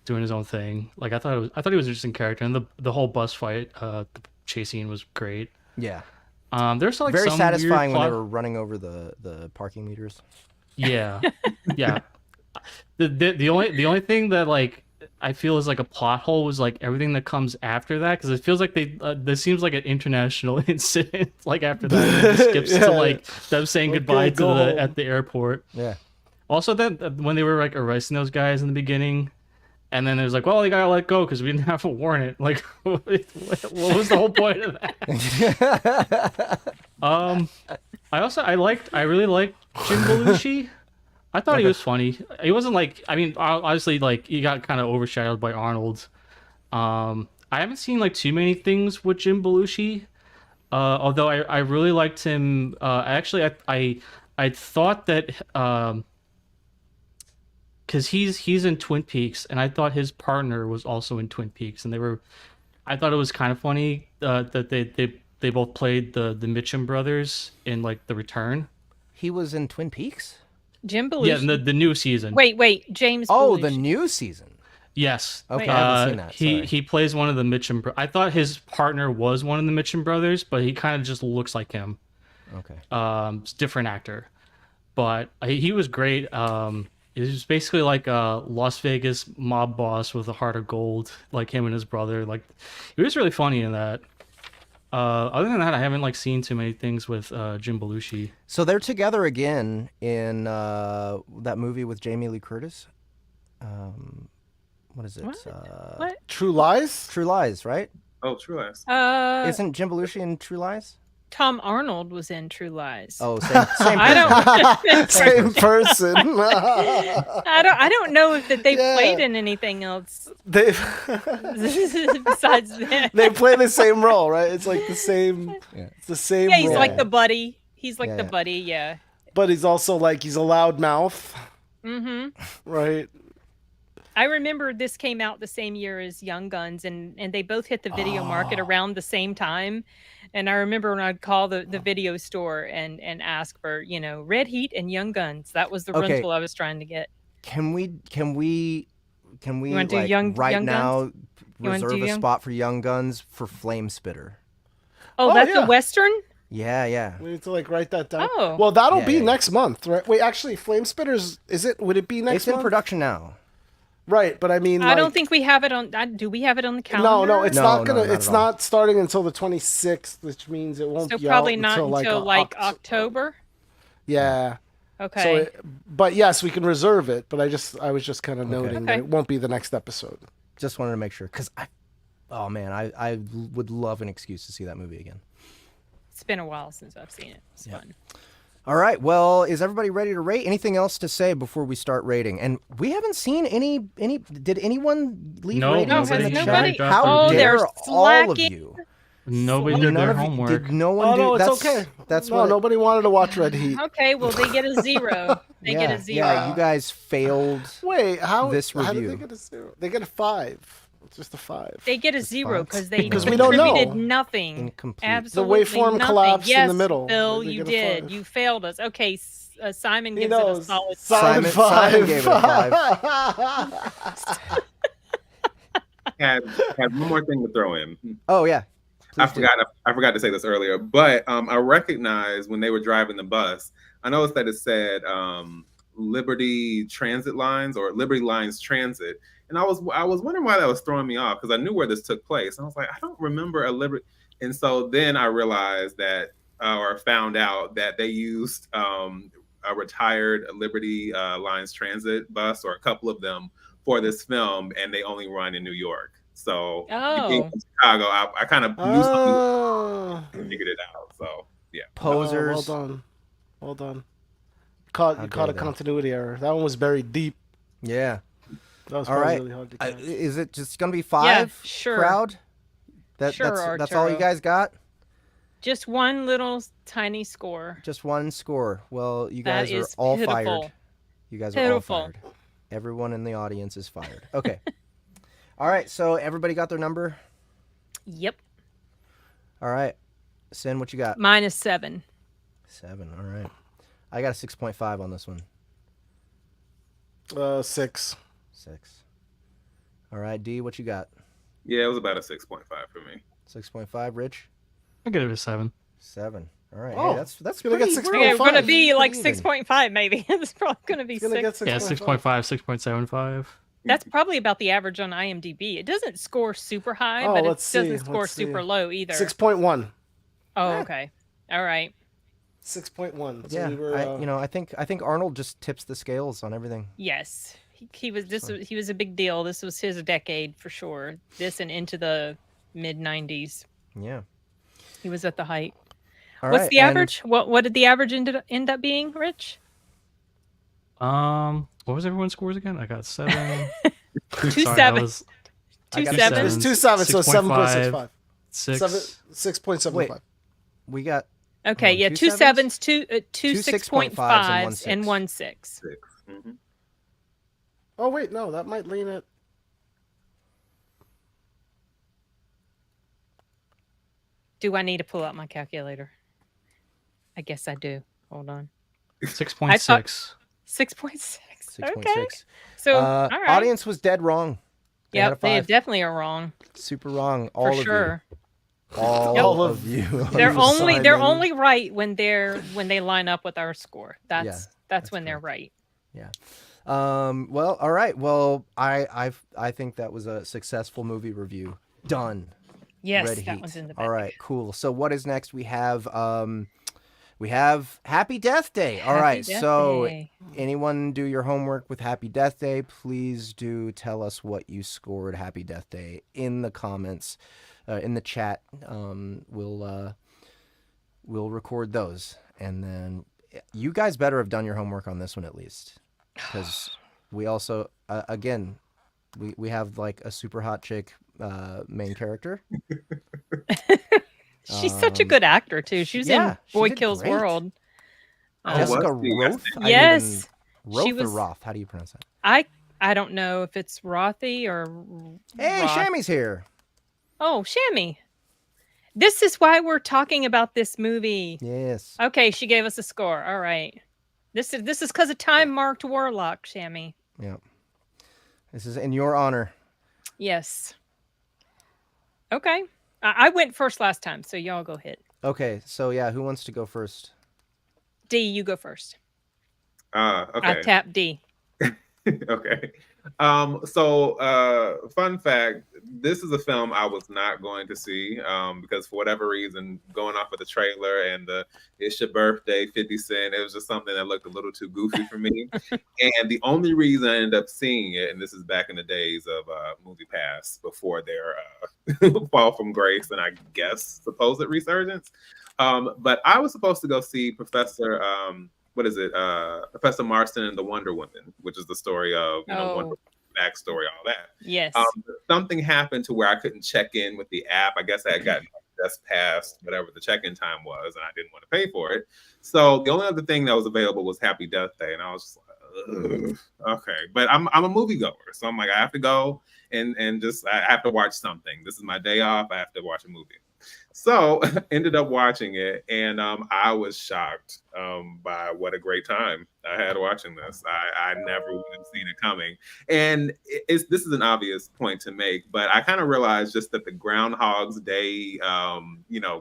doing his own thing. Like I thought he was an interesting character, and the whole bus fight, the chase scene was great. Yeah. There's like Very some satisfying weird when they plot... were running over the parking meters. Yeah, yeah. The only thing that like I feel is like a plot hole was like everything that comes after that, because it feels like this seems like an international incident. Like after that, it just skips to like them saying goodbye to go home. at the airport. Yeah. Also, then when they were like arresting those guys in the beginning, and then it was like, well, they gotta let go because we didn't have a warrant. Like, what was the whole point of that? I really liked Jim Belushi. I thought he was funny. He wasn't like, I mean, obviously, like he got kind of overshadowed by Arnold. I haven't seen like too many things with Jim Belushi. Although I really liked him. Actually, I thought that because he's in Twin Peaks, and I thought his partner was also in Twin Peaks, and I thought it was kind of funny that they both played the Mitchum brothers in like The Return. He was in Twin Peaks? Jim Belushi. Yeah, in the new season. Wait, James. Oh, Belushi. the new season. Yes. Okay, I haven't seen that. Sorry. He plays one of the Mitchum. I thought his partner was one of the Mitchum brothers, but he kind of just looks like him. Okay. It's a different actor, but he was great. It was basically like a Las Vegas mob boss with a heart of gold, like him and his brother. Like, it was really funny in that. Other than that, I haven't like seen too many things with Jim Belushi. So they're together again in that movie with Jamie Lee Curtis. What is it? What? True Lies? True Lies, right? Oh, True Lies. Isn't Jim Belushi in True Lies? Tom Arnold was in True Lies. Oh, same I don't. Same person. I don't know if that they Yeah. played in anything else they besides that. they play the same role, right? It's like the same. Yeah. It's the same. Yeah, he's role. like the buddy. He's like Yeah, the yeah. buddy. Yeah. But he's also like he's a loud mouth, Mm-hmm. right? I remember this came out the same year as Young Guns, and they both hit the video market around the same time. And I remember when I'd call the video store and ask for, Red Heat and Young Guns. That was the Okay. rental I was trying to get. Can we wanna do like, Young right Guns? now You wanna reserve do a Young- spot for Young Guns for Flame Spitter? Oh, Oh, that's yeah. a Western? Yeah. We need to like write that down. Oh. Well, that'll Yeah, be yeah. next month, right? Wait, actually, Flame Spitters, would it be next It's in month? production now. Right, but I mean, I don't like- think we have it on. Do we have it on the calendar? No, it's No, not gonna. not it's at all. not starting until the 26th, which means it won't So be probably out not until like October. Yeah. Okay. So, but yes, we can reserve it. But I was just kind of noting that Okay. it won't be the next episode. Just wanted to make sure because I would love an excuse to see that movie again. It's been a while since I've seen it. It's fun. All right. Well, is everybody ready to rate? Anything else to say before we start rating? And we haven't seen any. Did anyone leave No, ratings in the has chat? nobody? How Oh, dare they're all of slacking. you? Nobody None did their of you- homework. Did no one Oh do? no, it's That's okay. That's no, what. nobody wanted to watch Red Heat. Okay, well they get a zero. They get a zero. Yeah, you guys failed. Wait, how? This How did review. they get a 0? They get a 5. It's just a 5. They get a zero because they Because we don't contributed know. nothing. Incomplete. Absolutely waveform nothing. collapsed in yes, the middle. Phil, They you get a did. 5. You failed us. Okay, Simon He gives it a knows. solid. Solid Simon 5. gave it a 5. Had one more thing to throw in. Oh yeah. I Please do. forgot to say this earlier, but I recognized when they were driving the bus, I noticed that it said Liberty Transit Lines or Liberty Lines Transit, and I was wondering why that was throwing me off because I knew where this took place, and I was like, I don't remember a Liberty, and so then I realized that or found out that they used a retired Liberty Lines Transit bus or a couple of them for this film, and they only run in New York. So being from Chicago, I kind of knew something Oh. and figured it out. So yeah. Posers. Well done. You How caught dare a they. continuity error. That one was buried deep. Yeah. That was All probably right. really hard to catch. Is it just gonna be 5? sure. Crowd. Sure, That's all you Arturo. guys got. Just one little tiny score. Just one score. Well, you That guys are is all pitiful. fired. You guys are all Pitiful. fired. Everyone in the audience is fired. Okay. All right. So everybody got their number. Yep. All right. Sin, what you got? Minus 7. 7. All right. I got a 6.5 on this one. 6. 6. All right. D, what you got? Yeah, it was about a 6.5 for me. 6.5. Rich? I'll give it a 7. 7. All right. Oh, Hey, that's gonna get pretty. 6.5. Okay, we're gonna be like Pretty even. 6.5 maybe. It's probably gonna be It's gonna 6. get 6.5. Yeah, 6.5, 6.75. That's probably about the average on IMDb. It doesn't score super high, Oh, but it let's see, doesn't score let's see. super low either. 6.1. Oh, okay. All right. 6.1. So Yeah. we were, I think Arnold just tips the scales on everything. Yes. He was a big deal. This was his decade for sure. This and into the mid 90s. Yeah. He was at the height. All What's right, the and- average? What did the average end up being, Rich? What was everyone's scores again? I got 7. Two Sorry, that seven. was Two got a sevens. It's 2 7, so 6.5. 7.65. 6. 6.75. Wait. We got Okay, on, yeah, two 2 sevens? sevens, two 6.5s 6.5s, and and 1 6. 6. Mm-hmm. Oh wait, no, that might lean it. Do I need to pull out my calculator? I guess I do. Hold on. 6.6. 6.6. 6.6. Okay. So, all right. Audience was dead wrong. They had a Yep, they 5. definitely are wrong Super wrong. for All of sure. you. All of you. They're Simon. only right when they line up with our score. That's when they're right. Yeah. Well, all right. Well, I think that was a successful movie review. Done. Yes, Red that Heat. one's in the bag. All right, cool. So what is next? We have Happy Death Day. All right. Happy Death So Day. anyone do your homework with Happy Death Day? Please do tell us what you scored Happy Death Day in the comments, in the chat. We'll record those, and then you guys better have done your homework on this one at least, because we also again we have like a super hot chick main character. She's such a good actor too. She was in she Boy did Kills great. World. Jessica was she? Roth. Yes. Roth She or was- Roth? How do you pronounce that? I don't know if it's Rothy or Hey, Roth. Shammy's here. Oh, Shammy. This is why we're talking about this movie. Yes. Okay, she gave us a score. All right. This is because of time marked Warlock, Shammy. Yeah. This is in your honor. Yes. Okay. I went first last time, so y'all go ahead. Okay, so yeah, who wants to go first? D, you go first. I Okay. tap D. Okay. Fun fact, this is a film I was not going to see because for whatever reason, going off of the trailer and the It's Your Birthday 50 Cent, it was just something that looked a little too goofy for me. And the only reason I ended up seeing it, and this is back in the days of Movie Pass before their fall from grace and I guess supposed resurgence. But I was supposed to go see Professor Professor Marston and the Wonder Woman, which is the story of Wonder Woman backstory, all that. Yes. Something happened to where I couldn't check in with the app. I guess I had gotten just past whatever the check-in time was, and I didn't want to pay for it. So the only other thing that was available was Happy Death Day, and I was just like, ugh, okay. But I'm a moviegoer, so I'm like, I have to go and just I have to watch something. This is my day off. I have to watch a movie. So ended up watching it, and I was shocked by what a great time I had watching this. I never would have seen it coming. And this is an obvious point to make, but I kind of realized just that the Groundhog's Day,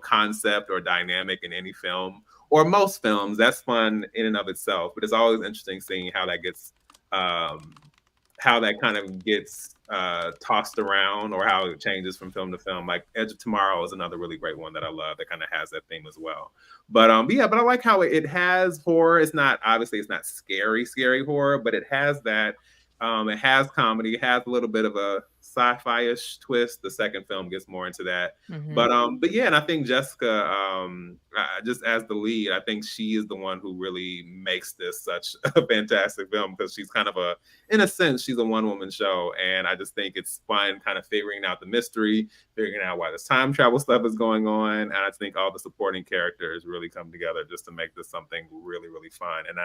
concept or dynamic in any film, or most films, that's fun in and of itself. But it's always interesting seeing how that gets tossed around or how it changes from film to film. Like Edge of Tomorrow is another really great one that I love that kind of has that theme as well. But I like how it has horror. It's not scary horror, but it has that. It has comedy. It has a little bit of a sci-fi-ish twist. The second film gets more into that. Mhm. But yeah, and I think Jessica, just as the lead, I think she is the one who really makes this such a fantastic film because she's kind of in a sense, she's a one-woman show, and I just think it's fun kind of figuring out the mystery, figuring out why this time travel stuff is going on, and I think all the supporting characters really come together just to make this something really, really fun. And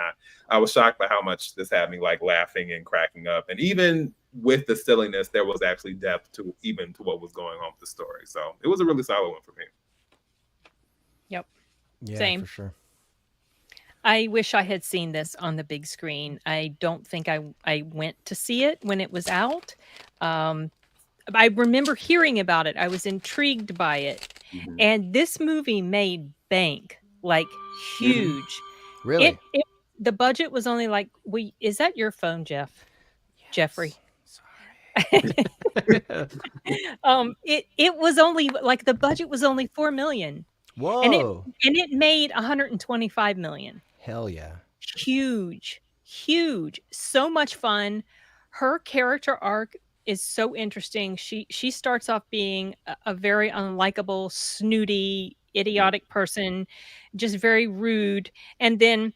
I was shocked by how much this had me like laughing and cracking up, and even with the silliness, there was actually depth to what was going on with the story. So it was a really solid one for me. Yep. Yeah, Same. for sure. I wish I had seen this on the big screen. I don't think I went to see it when it was out. I remember hearing about it. I was intrigued by it. Mhm. And this movie made bank, like huge. Really? The budget was only like, is that your phone, Jeff? Jeffrey. Sorry. It was only like the budget was only $4 million. Whoa. And it made 125 million. Hell yeah. Huge. So much fun. Her character arc is so interesting. She starts off being a very unlikable, snooty, idiotic person, just very rude. And then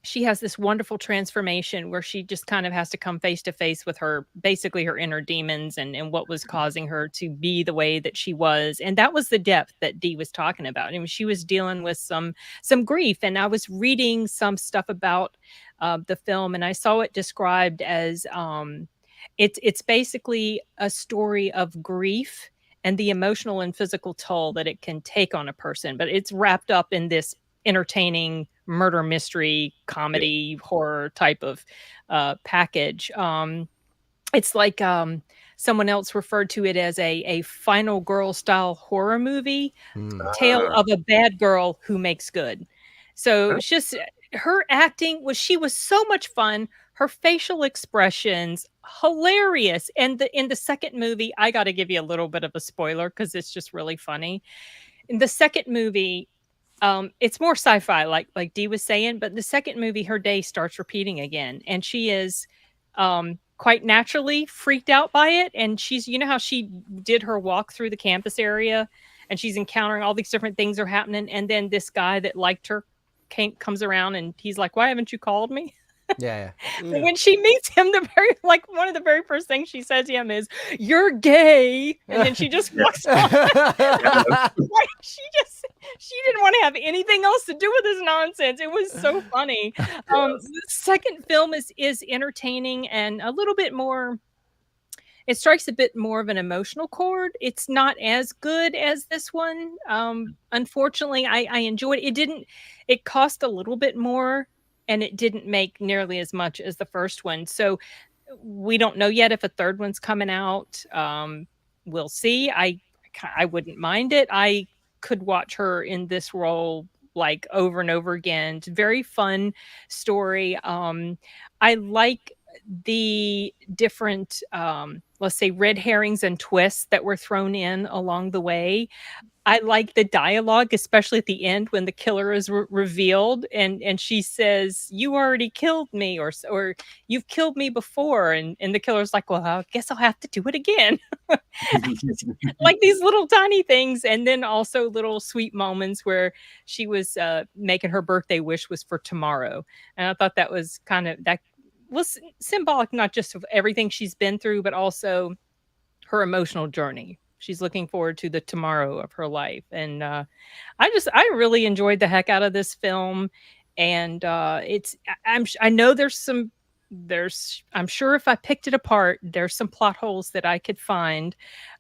she has this wonderful transformation where she just kind of has to come face to face with basically her inner demons and what was causing her to be the way that she was. And that was the depth that Dee was talking about. I mean, she was dealing with some grief, and I was reading some stuff about the film, and I saw it described as it's basically a story of grief and the emotional and physical toll that it can take on a person, but it's wrapped up in this entertaining murder mystery comedy horror type of package. It's like someone else referred to it as a final girl style horror movie, tale of a bad girl who makes good. So it's just her acting she was so much fun. Her facial expressions hilarious. And in the second movie, I got to give you a little bit of a spoiler because it's just really funny. In the second movie, it's more sci-fi, like Dee was saying, but the second movie, her day starts repeating again, and she is quite naturally freaked out by it. And she's, you know how she did her walk through the campus area, and she's encountering all these different things are happening, and then this guy that liked her comes around, and he's like, "Why haven't you called me?" Yeah. But when she meets him, one of the very first things she says to him is, "You're gay," and then she just walks off. Like, she didn't want to have anything else to do with this nonsense. It was so funny. The second film is entertaining and a little bit more. It strikes a bit more of an emotional chord. It's not as good as this one. Unfortunately, I enjoyed it. It cost a little bit more, and it didn't make nearly as much as the first one. So we don't know yet if a third one's coming out. We'll see. I wouldn't mind it. I could watch her in this role like over and over again. It's a very fun story. I like the different, let's say, red herrings and twists that were thrown in along the way. I like the dialogue, especially at the end when the killer is revealed, and she says, "You already killed me," or "You've killed me before," and the killer's like, "Well, I guess I'll have to do it again." Like these little tiny things, and then also little sweet moments where she was making her birthday wish was for tomorrow, and I thought that was that was symbolic, not just of everything she's been through, but also her emotional journey. She's looking forward to the tomorrow of her life. And I really enjoyed the heck out of this film. And I know I'm sure if I picked it apart, there's some plot holes that I could find.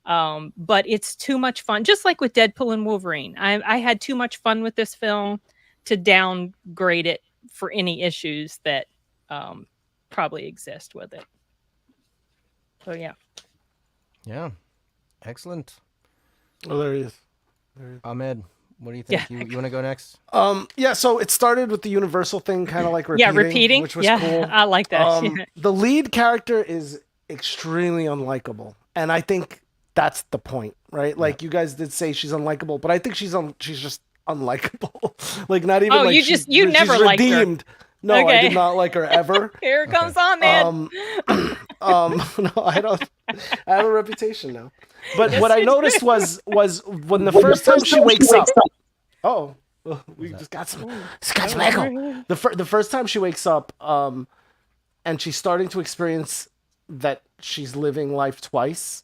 But it's too much fun. Just like with Deadpool and Wolverine. I had too much fun with this film to downgrade it for any issues that probably exist with it. So yeah. Yeah. Excellent. Oh, there he is. Ahmed, what do you think? Yeah. You want to go next? Yeah, so it started with the Universal thing, kind of like repeating, which was cool. I like that. The lead character is extremely unlikable, and I think that's the point, right? Like you guys did say she's unlikable, but I think she's just unlikable. Like not even. Oh, like you never liked her. No, okay. I did not like her ever. Here it comes on, man. No, I don't. I have a reputation now. But what I noticed was when the first time she wakes up. Oh, we just got some echo. The first time she wakes up, and she's starting to experience that she's living life twice.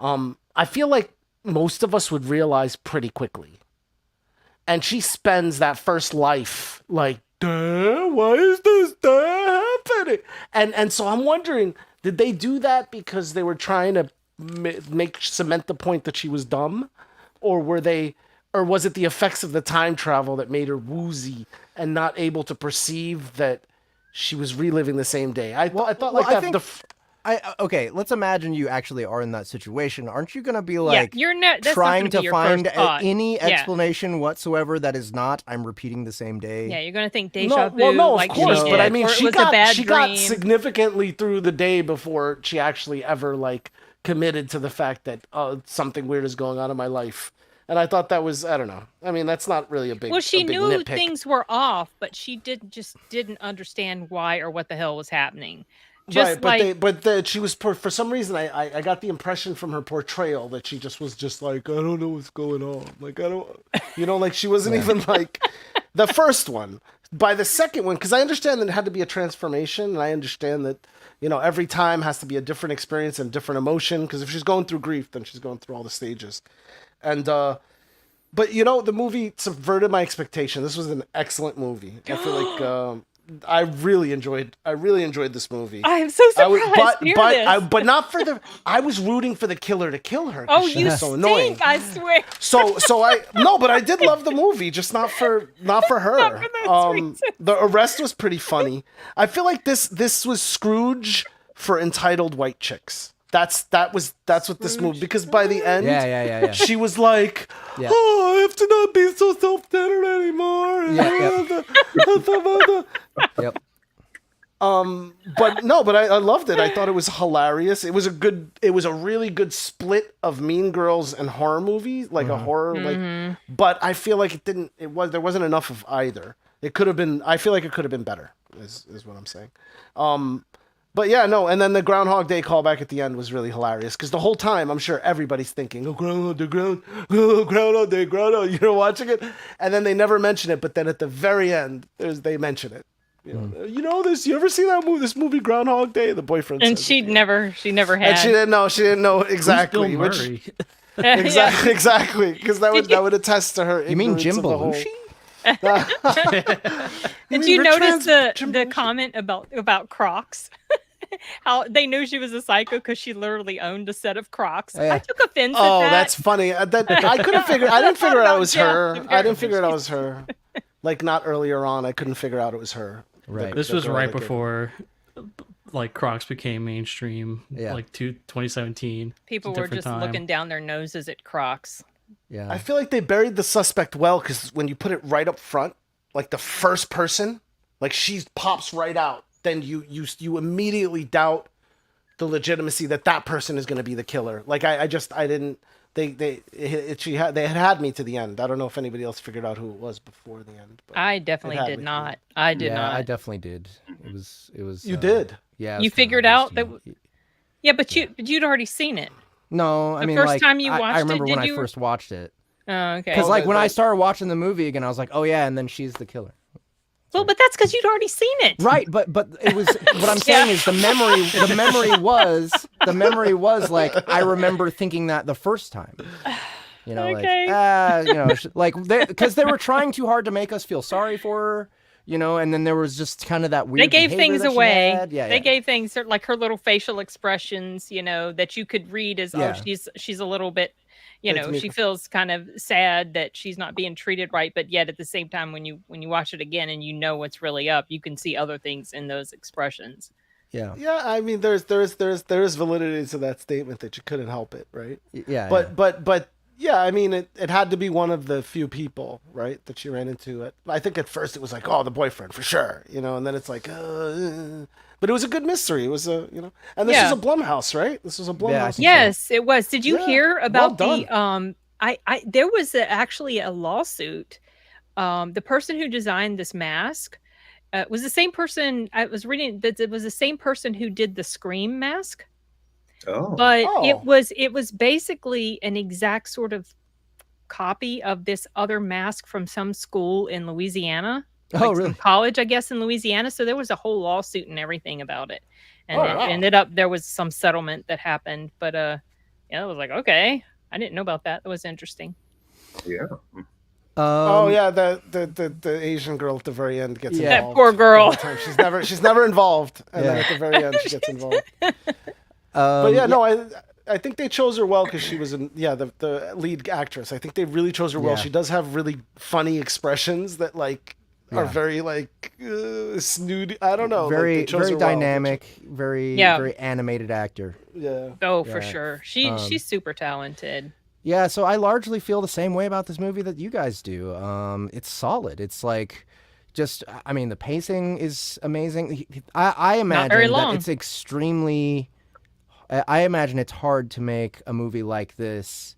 I feel like most of us would realize pretty quickly. And she spends that first life like, why is this happening? And so I'm wondering, did they do that because they were trying to cement the point that she was dumb, or was it the effects of the time travel that made her woozy and not able to perceive that she was reliving the same day? I thought okay, let's imagine you actually are in that situation. Aren't you going to be like that's trying to find any explanation whatsoever that is not, I'm repeating the same day? Yeah, you're going to think deja vu. Well, no, of like course, but I mean, she got dream. significantly through the day before she actually ever like committed to the fact that something weird is going on in my life. And I thought that was, I don't know. I mean, that's not really a big. Well, she knew nitpick. Things were off, but she didn't understand why or what the hell was happening. She was for some reason I got the impression from her portrayal that she just was just like, I don't know what's going on. Like I don't, like she wasn't even like the first one. By the second one, because I understand that it had to be a transformation, and I understand that every time has to be a different experience and different emotion. Because if she's going through grief, then she's going through all the stages. And but the movie subverted my expectation. This was an excellent movie. I feel like I really enjoyed this movie. I am so surprised to hear this. But not for the. I was rooting for the killer to kill her. 'Cause Oh, she you was so stink! annoying. I swear. So I no, but I did love the movie, just not for her. Not for those reasons. The arrest was pretty funny. I feel like this was Scrooge for entitled white chicks. That's what this movie, because by the end, Yeah. she was like, Yeah. "Oh, I have to not be so self-centered anymore." Yep. But I loved it. I thought it was hilarious. It was a really good split of Mean Girls and horror movies, like a horror like. But I feel like there wasn't enough of either. It could have been. I feel like it could have been better. Is what I'm saying. But yeah, no, and then the Groundhog Day callback at the end was really hilarious, because the whole time I'm sure everybody's thinking, "Oh, Groundhog Day, Groundhog Day, Groundhog," you're watching it, and then they never mention it, but then at the very end, they mention it. You know this? You ever see this movie Groundhog Day? The boyfriend And says she it. never had. And she didn't know exactly. Bill Murray? Exactly, because that would attest to her. You mean ignorance Jim of the whole- Belushi? Did you notice the comment about Crocs? How they knew she was a psycho because she literally owned a set of Crocs. Yeah. I took offense at Oh, that. that's funny. That I couldn't figure. I didn't figure out it was Yeah, her. the I didn't figure out it was her. Like, not earlier on, I couldn't figure out it was her. Right. This The was girl right that gave- before like Crocs became mainstream. Yeah. Like 2017. People It's a were different just time. looking down their noses at Crocs. Yeah. I feel like they buried the suspect well, because when you put it right up front, like the first person, like she pops right out, then you immediately doubt the legitimacy that person is going to be the killer. Like I didn't. They had me to the end. I don't know if anybody else figured out who it was before the end. But I definitely had did me not. I did yeah, not. I definitely did. It was. You did. Yeah. it was You kinda figured obvious out to that. me. Yeah, but you'd already seen it. No, I The mean, first like, time you I watched it, remember when did I you- first watched it. Oh, okay. Because like when I that- started watching the movie again, I was like, oh yeah, and then she's the killer. Well, but that's because you'd already seen it. Right, but it was what I'm saying is the memory was like I remember thinking that the first time. You know, Okay. like because they were trying too hard to make us feel sorry for her, you know, and then there was just kind of that weird. They gave behavior things that she away. had. Yeah, They yeah. gave things like her little facial expressions, that you could read as, Yeah. she's a little bit, It's me. she feels kind of sad that she's not being treated right, but yet at the same time, when you watch it again and you know what's really up, you can see other things in those expressions. Yeah, Yeah, I mean, there is validity to that statement that you couldn't help it, right? yeah. But yeah, I mean, it had to be one of the few people, right, that she ran into. I think at first it was like, oh, the boyfriend for sure, and then it's like, but it was a good mystery. It was and this Yeah. is a Blumhouse, right? This was a Blumhouse. Yeah, I think so. Yes, it was. Did you Yeah, hear about well the there was actually a lawsuit. The person who designed this mask was the same person. I was reading that it was the same person who did the Scream mask. Oh, But Oh. it was basically an exact sort of copy of this other mask from some school in Louisiana. Oh, Some really? college, I guess, in Louisiana. So there was a whole lawsuit and everything about it. And Oh, it wow. ended up there was some settlement that happened. But yeah, it was like, okay. I didn't know about that. That was interesting. yeah. Oh yeah, the Asian girl at the very end gets Yeah. involved. That poor girl. the whole time. She's never involved, and then Yeah. at the very end she gets involved. But yeah, no, I think they chose her well because she was the lead actress. I think they really chose her well. Yeah. She does have really funny expressions that are Yeah. very snooty. I don't know. very they chose very her well. dynamic, very Yeah. very animated actor. Yeah. Oh, for Yeah. sure. She's super talented. Yeah, so I largely feel the same way about this movie that you guys do. It's solid. It's like, I mean, the pacing is amazing. I imagine very that long. it's extremely. I imagine it's hard to make a movie like this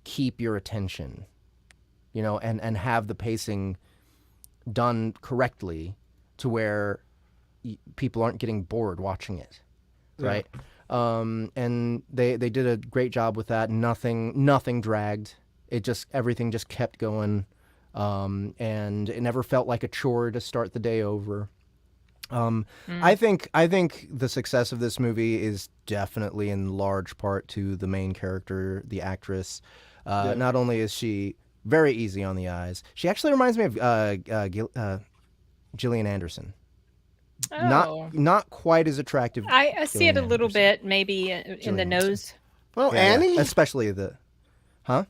keep your attention, and have the pacing done correctly to where people aren't getting bored watching it, right? And they did a great job with that. Nothing dragged. Everything just kept going, and it never felt like a chore to start the day over. I think the success of this movie is definitely in large part to the main character, the actress. Not only is she very easy on the eyes, she actually reminds me of Gillian Anderson. Oh. not quite as attractive. I see it a Gillian little Anderson. bit, maybe in the Gillian Anderson. nose. Well, Yeah, Annie, especially the, huh?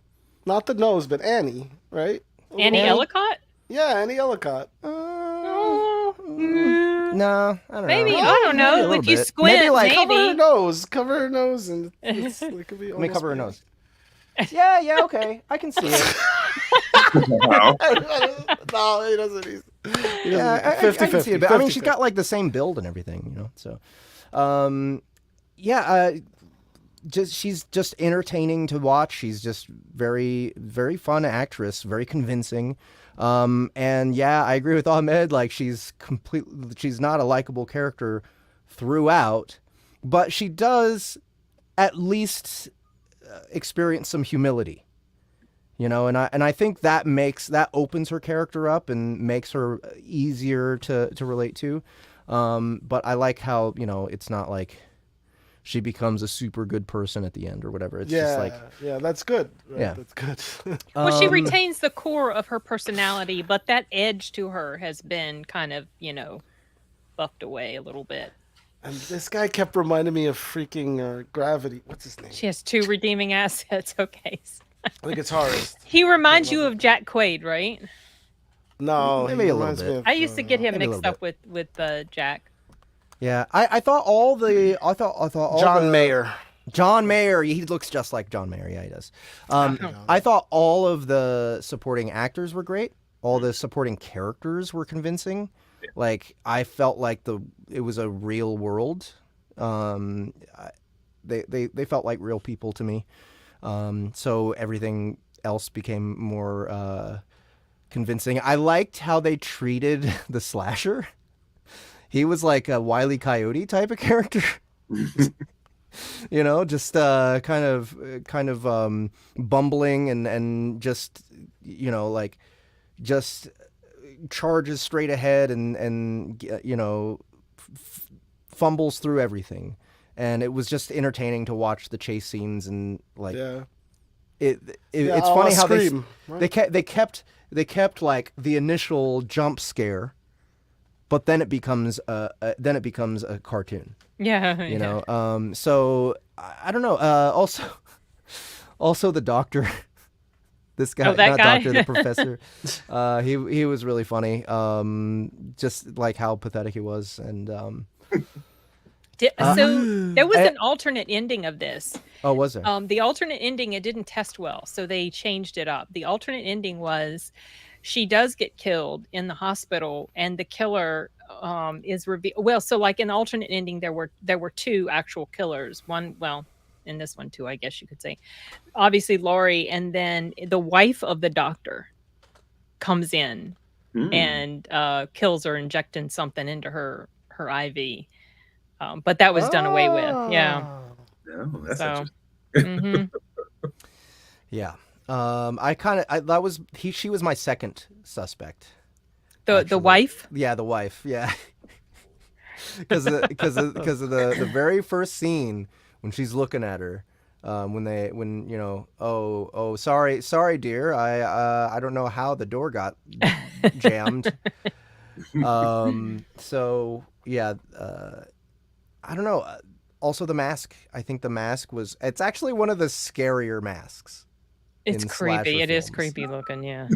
not the nose, but Annie, right? Annie Ellicott? Yeah, Annie Ellicott. Oh, No, I don't maybe. know. I don't Maybe a know. little If you bit. squint, Maybe like Cover her nose, and it could be. Let me cover her almost nose. Yeah, okay, I can see it. Wow. No, he doesn't. Yeah, I can see it. But I mean, she's got like the same build and everything, you know. So, she's just entertaining to watch. She's just very, very fun actress, very convincing. And yeah, I agree with Ahmed. Like she's not a likable character throughout, but she does at least experience some humility, you know. And I think that opens her character up and makes her easier to relate to. But I like how, you know, it's not like she becomes a super good person at the end or whatever. It's just like, yeah, that's good. Right? Yeah. That's good. Well, she retains the core of her personality, but that edge to her has been kind of, you know, buffed away a little bit. And this guy kept reminding me of freaking Gravity. What's his name? She has two redeeming assets. Okay. I think it's Horace. He reminds you of Jack Quaid, right? No, Maybe he a little reminds bit. me of, I used to get him maybe a mixed little up with Jack. yeah, I thought all John Mayer. John Mayer, he looks just like John Mayer. Yeah, he does. I thought all of the supporting actors were great. All the supporting characters were convincing. Like I felt like it was a real world. They felt like real people to me. So everything else became more convincing. I liked how they treated the slasher. He was like a Wile E. Coyote type of character. You know, just kind of bumbling and just, you know, like just charges straight ahead and you know, fumbles through everything. And it was just entertaining to watch the chase scenes and like it's funny how Scream, they kept like the initial jump scare, but then it becomes a cartoon. Yeah. You know, so I don't know. Also the doctor, this guy, that not guy? doctor, the professor. He was really funny. Just like how pathetic he was, and so there was an alternate ending of this. oh, was there? The alternate ending, it didn't test well, so they changed it up. The alternate ending was she does get killed in the hospital, and the killer is revealed. Well, so like in the alternate ending, there were two actual killers. One, well, in this one too, I guess you could say. Obviously, Laurie, and then the wife of the doctor comes in and kills her, injecting something into her IV. But that was done away with. Yeah. No, that's So, interesting. Yeah. She was my second suspect. the Actually. wife. Yeah, the wife. Yeah. Because of the very first scene when she's looking at her, when you know, oh sorry dear, I don't know how the door got jammed. So yeah, I don't know. Also the mask. I think the mask it's actually one of the scarier masks. It's in creepy. slasher It is films. creepy looking. Yeah.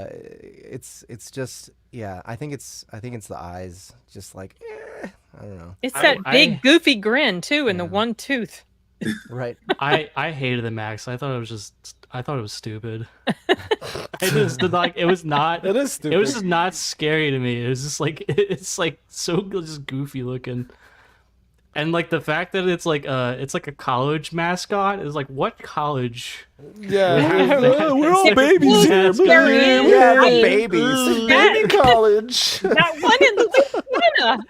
It's just, yeah. I think it's the eyes. Just like, I don't know. It's that big goofy grin too, and the Yeah. one tooth. Right. I hated the Max. I thought it was stupid. It just like it was not. It is stupid. It was just not scary to me. It was just like it's like so just goofy looking, and like the fact that it's like a college mascot is like, what college? Yeah, We're we're all Yeah, babies here. well, there is. Yeah, the Baby. babies. Baby college. That one in Louisiana.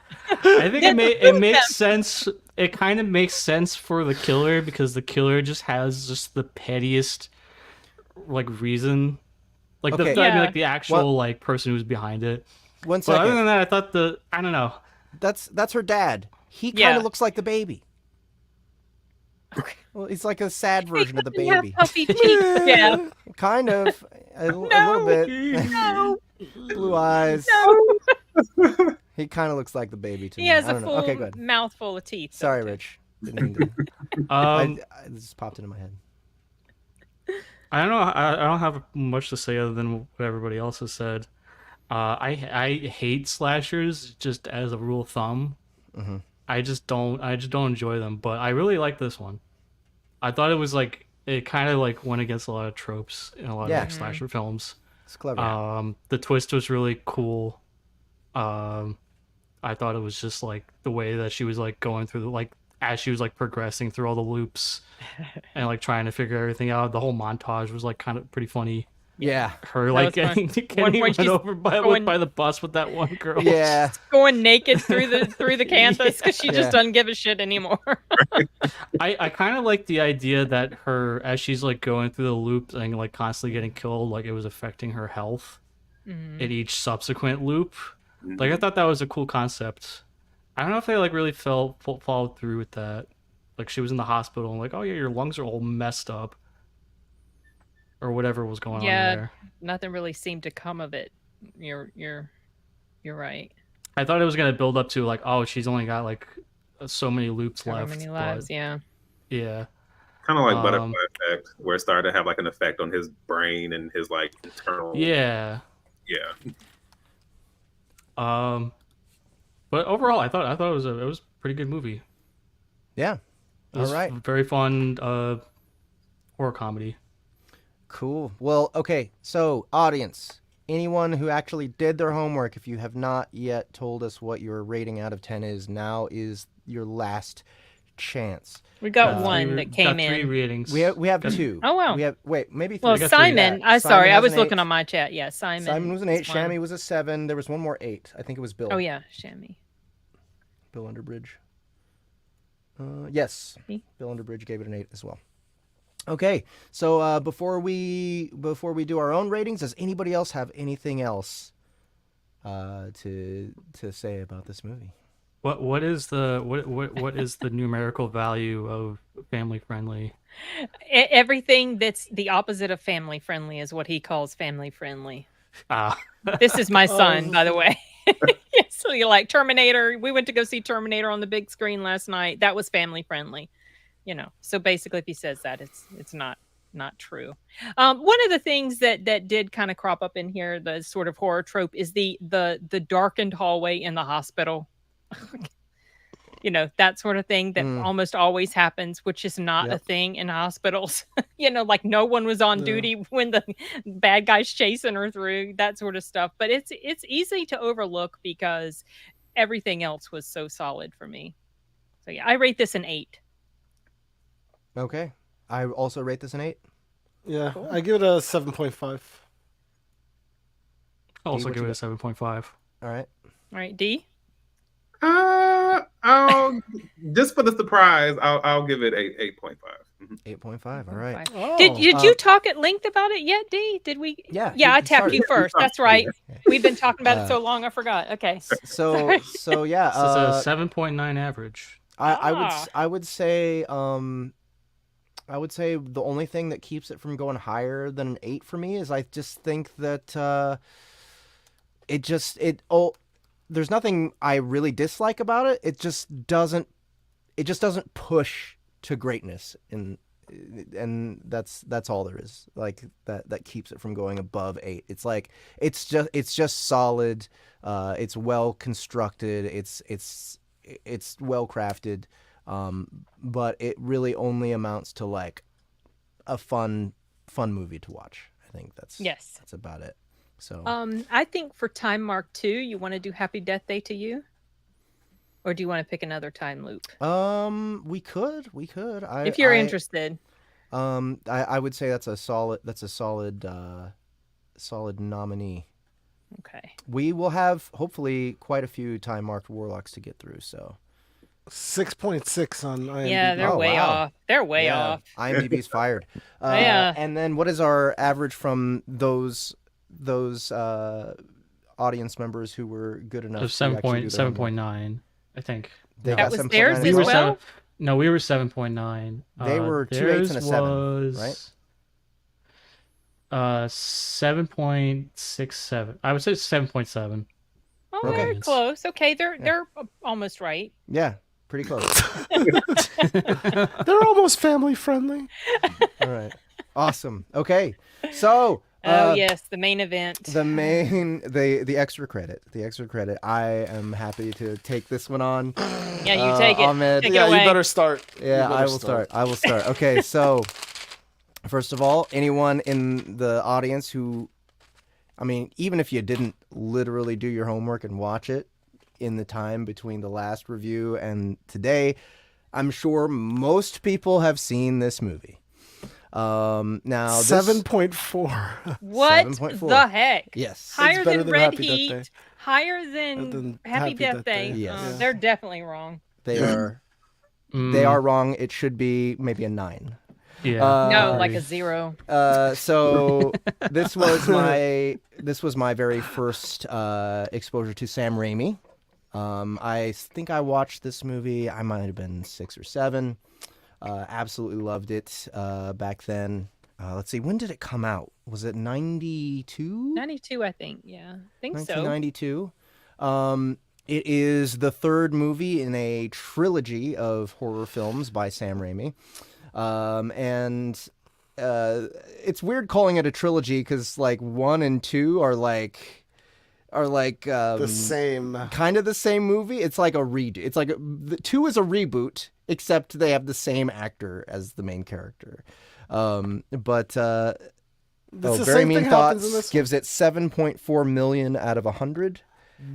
I think it makes sense. It kind of makes sense for the killer because the killer just has just the pettiest like reason, like Okay. I mean, Yeah. like the actual like person who's behind it. One But other second. than that, I thought I don't know. That's her dad. He kind Yeah. of looks like the baby. Well, he's like a sad version of the Yeah, baby. puffy cheeks. Yeah. Kind of. A little bit. No. Blue eyes. No. He kind of looks like the baby to He me. has I a don't know. full Okay, good. mouthful of teeth. though, Sorry, too. Rich. Didn't mean to. Um, I this popped into my head. I don't know. I don't have much to say other than what everybody else has said. I hate slashers just as a rule of thumb. Mm-hmm. I just don't enjoy them. But I really like this one. I thought it was like it kind of like went against a lot of tropes in a lot Yeah. of like slasher films. It's clever. The twist was really cool. I thought it was just like the way that she was like going through the like as she was like progressing through all the loops and like trying to figure everything out. The whole montage was like kind of pretty funny. Yeah. Her like was fun. getting When run she's over going- by the bus with that one girl. Yeah. Going naked through the campus because she Yeah. just doesn't give a shit anymore. I kind of like the idea that her as she's like going through the loop and like constantly getting killed, like it was affecting her health Mhm. in each subsequent loop. Like I thought that was a cool concept. I don't know if they like really followed through with that. Like she was in the hospital and like, oh yeah, your lungs are all messed up, or whatever was going on Yeah. there. Nothing really seemed to come of it. You're right. I thought it was gonna build up to like, oh, she's only got like so many loops How left. many lives? but Yeah. yeah. Kind of like Um, butterfly effect, where it started to have like an effect on his brain and his like internal. Yeah. Yeah. But overall, I thought it was a pretty good movie. Yeah. It was All right. very fun horror comedy. Cool. Well, okay. So, audience, anyone who actually did their homework, if you have not yet told us what your rating out of 10 is, now is your last chance. We got Uh, one that came got 3 in. ratings. We have Got- two. Oh, wow. We have maybe three. Well, got three. Simon, Yeah, sorry, Simon I has was an looking 8. on my chat. Yeah, Simon. Simon was an 8. is one. Shammy was a 7. There was one more 8. I think it was Bill. Oh yeah, Shammy. Bill Underbridge. Yes, Me? Bill Underbridge gave it an 8 as well. Okay, so before we do our own ratings, does anybody else have anything else to say about this movie? What is the numerical value of family friendly? Everything that's the opposite of family friendly is what he calls family friendly. Ah, This is my son, by the way. So you like Terminator. We went to go see Terminator on the big screen last night. That was family friendly. So basically if he says that, it's not true. One of the things that did kind of crop up in here, the sort of horror trope, is the darkened hallway in the hospital. That sort of thing that almost always happens, which is not a Yep. thing in hospitals. Like no one was on duty when the bad guy's chasing her through, that sort of stuff. But it's easy to overlook because everything else was so solid for me. So yeah, I rate this an 8. Okay, I also rate this an 8. Yeah, I give it a 7.5. I'll also what give you it a 7.5. All right. All right, D. I'll just for the surprise, I'll give it a 8.5. 8.5. All right. Oh. Did you talk at length about it yet, D? Did we? Yeah. Yeah, I you tapped started. you first. That's right. We've been talking about it so Uh, long, I forgot. Okay. So yeah. This is a 7.9 average. I would say the only thing that keeps it from going higher than an 8 for me is I just think that there's nothing I really dislike about it. It just doesn't push to greatness, and that's all there is. Like that keeps it from going above 8. It's like it's just solid. It's well constructed. It's well crafted. But it really only amounts to like a fun movie to watch. I think that's about it. So I think for time mark 2, you want to do Happy Death Day to You, or do you want to pick another time loop? we could. If you're interested. I would say that's a solid nominee. Okay. We will have hopefully quite a few time marked Warlocks to get through. So 6.6 on IMDb. Yeah, they're Oh, way wow. off. They're way off. IMDb's fired. Yeah. And then what is our average from those audience members who were good enough? Of to actually do their homework? 7.9, I think. They No. got That was 7.9 theirs as we as were well? No, we were 7.9. They were 2 8s and a 7, right? 7.67. I would say 7.7. Oh, Okay. they're close. Okay, they're almost right. Yeah, pretty close. They're almost family friendly. All right. Awesome. Okay. So, Oh yes, the main event. the extra credit. The extra credit. I am happy to take this one on. Yeah, you take it. Ahmed. Take it Yeah, away. you better start. Yeah, You better I will start. I will start. Okay, so first of all, anyone in the audience who, I mean, even if you didn't literally do your homework and watch it in the time between the last review and today, I'm sure most people have seen this movie. Now 7.4. What 7.4. the heck? Yes. Higher better than than Red Happy Death Day. Heat. Higher than Happy Death Day. Yes. They're definitely wrong. They are. They are wrong. It should be maybe a 9. Yeah. No, I like agree. a 0. So this was my very first exposure to Sam Raimi. I think I watched this movie. I might have been 6 or 7. Absolutely loved it back then. Let's see, when did it come out? Was it 92? 92, I think. Yeah, I think so. 1992. It is the third movie in a trilogy of horror films by Sam Raimi. And it's weird calling it a trilogy because like 1 and 2 are like The same. kind of the same movie. It's like a redo. It's like the 2 is a reboot, except they have the same actor as the main character. But the Very same Mean thing happens in Thoughts this gives it 7.4 million out of 100.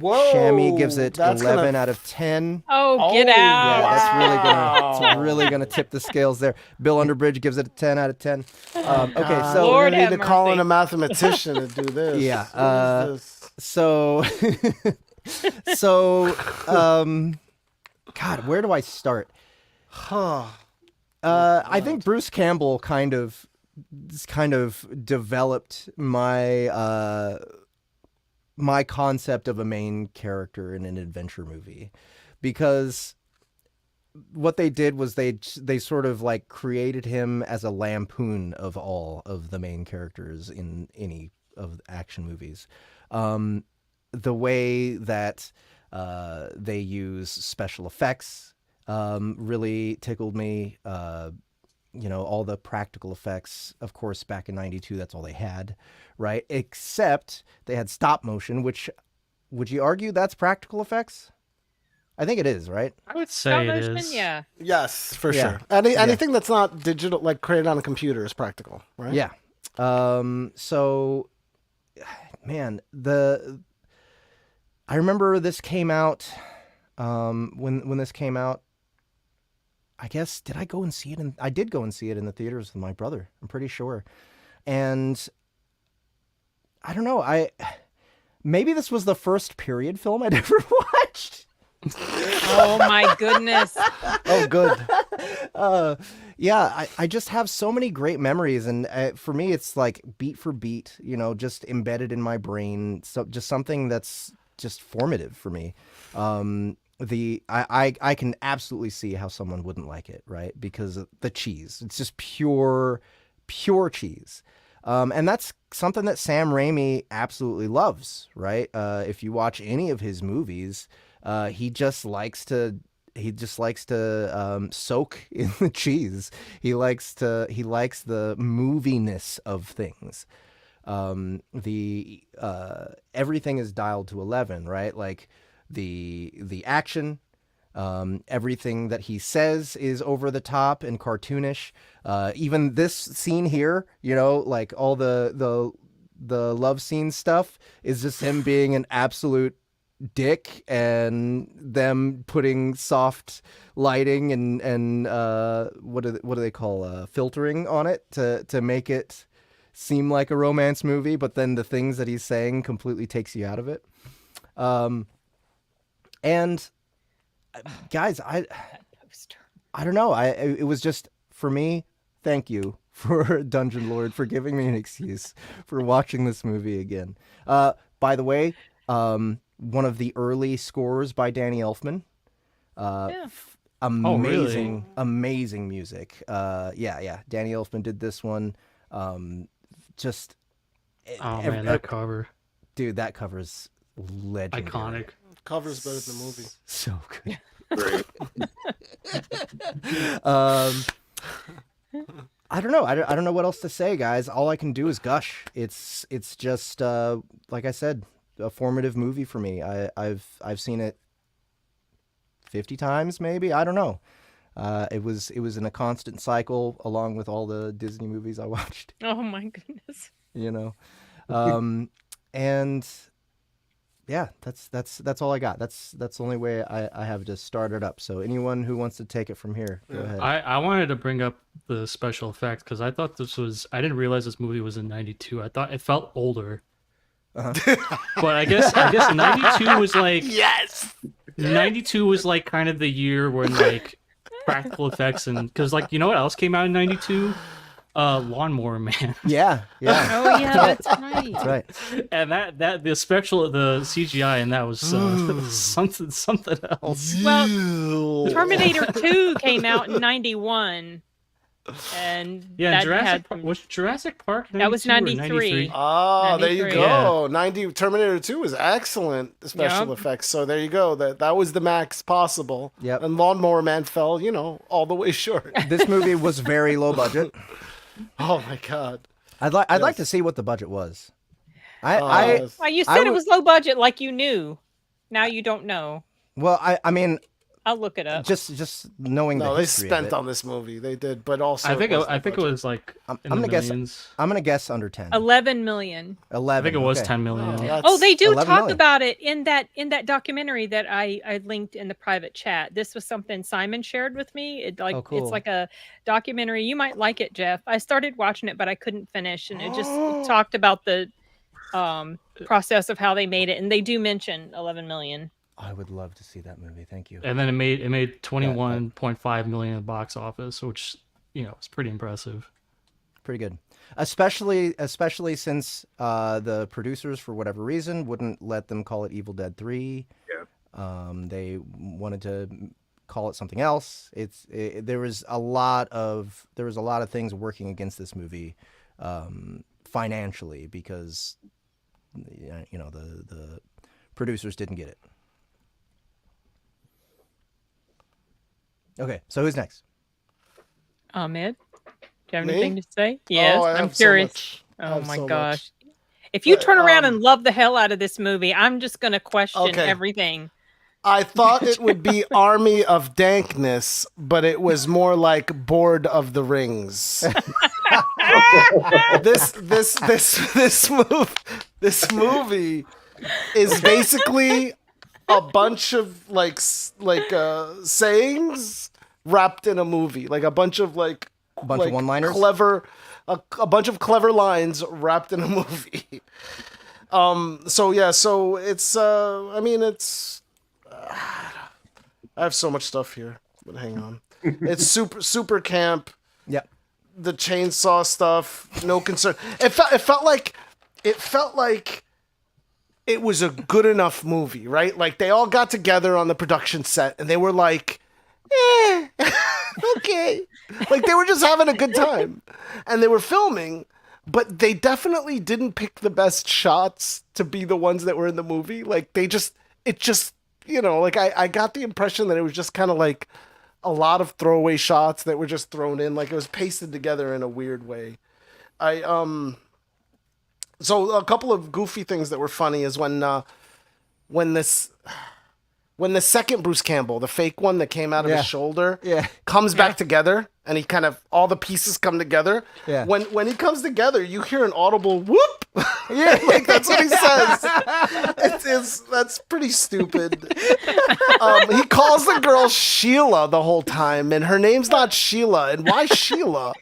Whoa. Shammy gives it that's 11 gonna- out of 10. Oh, get Oh, out. Yeah, Wow. it's really gonna tip the scales there. Bill Underbridge gives it a 10 out of 10. Okay, God, so Lord we need have to call in mercy. a mathematician to do this. Yeah, What is this? so God, where do I start? Huh. I think Bruce Campbell kind of developed my my concept of a main character in an adventure movie, because what they did was they sort of like created him as a lampoon of all of the main characters in any of the action movies. The way that they use special effects really tickled me. All the practical effects, of course, back in 92, that's all they had, right? Except they had stop motion, which, would you argue that's practical effects? I think it is, right? I would Stop say it motion, is. yeah. Yes, for Yeah. sure. Anything that's not digital, like created on a computer, is practical, right? Yeah. So, man, I remember this came out, when this came out, I guess, did I go and see it? I did go and see it in the theaters with my brother. I'm pretty sure. And I don't know. Maybe this was the first period film I'd ever watched. Oh my goodness. Oh, good. Yeah, I just have so many great memories, and for me, it's like beat for beat, just embedded in my brain. So just something that's just formative for me. I can absolutely see how someone wouldn't like it, right? Because of the cheese. It's just pure cheese. And that's something that Sam Raimi absolutely loves, right? If you watch any of his movies, he just likes to soak in the cheese. He likes the moviness of things. Everything is dialed to 11, right? Like the action, everything that he says is over the top and cartoonish. Even this scene here, like all the love scene stuff is just him being an absolute dick, and them putting soft lighting and what do they call filtering on it to make it seem like a romance movie, but then the things that he's saying completely takes you out of it. And guys, I don't know. It was just, for me, thank you for Dungeon Lord for giving me an excuse for watching this movie again. By the way, one of the early scores by Danny Elfman. Yeah. Amazing, really? amazing music. Yeah. Danny Elfman did this one. Oh man, that cover. Dude, that cover's legendary. Iconic. Cover's better than the movie. So good. Great. I don't know. I don't know what else to say, guys. All I can do is gush. It's just like I said, a formative movie for me. I've seen it 50 times, maybe. I don't know. It was in a constant cycle along with all the Disney movies I watched. Oh my goodness. You know, and yeah, that's all I got. That's the only way I have to start it up. So anyone who wants to take it from here, go ahead. I wanted to bring up the special effects because I thought I didn't realize this movie was in '92. I thought it felt older. But I guess 92 was like, Yes. 92 was like kind of the year when like practical effects, and because like, you know what else came out in '92? Lawnmower Man. Yeah. Oh yeah, that's right. That's right. And that the CGI and that was something else. Well, Terminator 2 came out in 91. And Yeah, that was Jurassic Park 92 That was or 93. Oh, there you 93. go. 90 Terminator 2 is excellent special Yep. effects. So there you go. That was the max possible. Yep. And Lawnmower Man fell, all the way short. This movie was very low budget. Oh my god. I'd like to see what the budget was. I Yes. Well, you I said it would- was low budget like you knew. Now you don't know. I mean, I'll look it up. just knowing No, the they history spent of it, on this movie. They did, but also I think was it was like I'm in gonna the guess. millions. I'm gonna guess under 10. 11 million. 11. I think it was okay. 10 million. that's- Oh, they do 11 talk million. about it in that documentary that I linked in the private chat. This was something Simon shared with me. Oh, cool. It's like a documentary. You might like it, Jeff. I started watching it, but I couldn't finish, and it talked about the process of how they made it, and they do mention 11 million. I would love to see that movie. Thank you. And then it made 21.5 million at the box office, which is pretty impressive. Pretty good. Especially since the producers, for whatever reason, wouldn't let them call it Evil Dead 3. Yeah. They wanted to call it something else. There was a lot of things working against this movie financially because the producers didn't get it. Okay, so who's next? Ahmed, do you have Me? anything to say? Yes, I I'm have so curious. much. I Oh have my so much. gosh. If you But, turn around and love the hell out of this movie, I'm just going to question Okay. everything. I thought it would be Army of Dankness, but it was more like Board of the Rings. This movie is basically a bunch of sayings wrapped in a movie, like a bunch of Bunch of one-liners? clever, a bunch of clever lines wrapped in a movie. So it's I have so much stuff here, but hang on. It's super camp. Yep. The chainsaw stuff, no concern. It felt like it was a good enough movie, right? Like they all got together on the production set and they were like, okay. Like they were just having a good time. And they were filming, but they definitely didn't pick the best shots to be the ones that were in the movie. Like I got the impression that it was just kind of like a lot of throwaway shots that were just thrown in, like it was pasted together in a weird way. So a couple of goofy things that were funny is when the second Bruce Campbell, the fake one that came out of Yeah. his shoulder, Yeah. comes back together and he kind of all the pieces come together. Yeah. When he comes together, you hear an audible whoop. Yeah, like that's what he says. That's pretty stupid. He calls the girl Sheila the whole time, and her name's not Sheila. And why Sheila?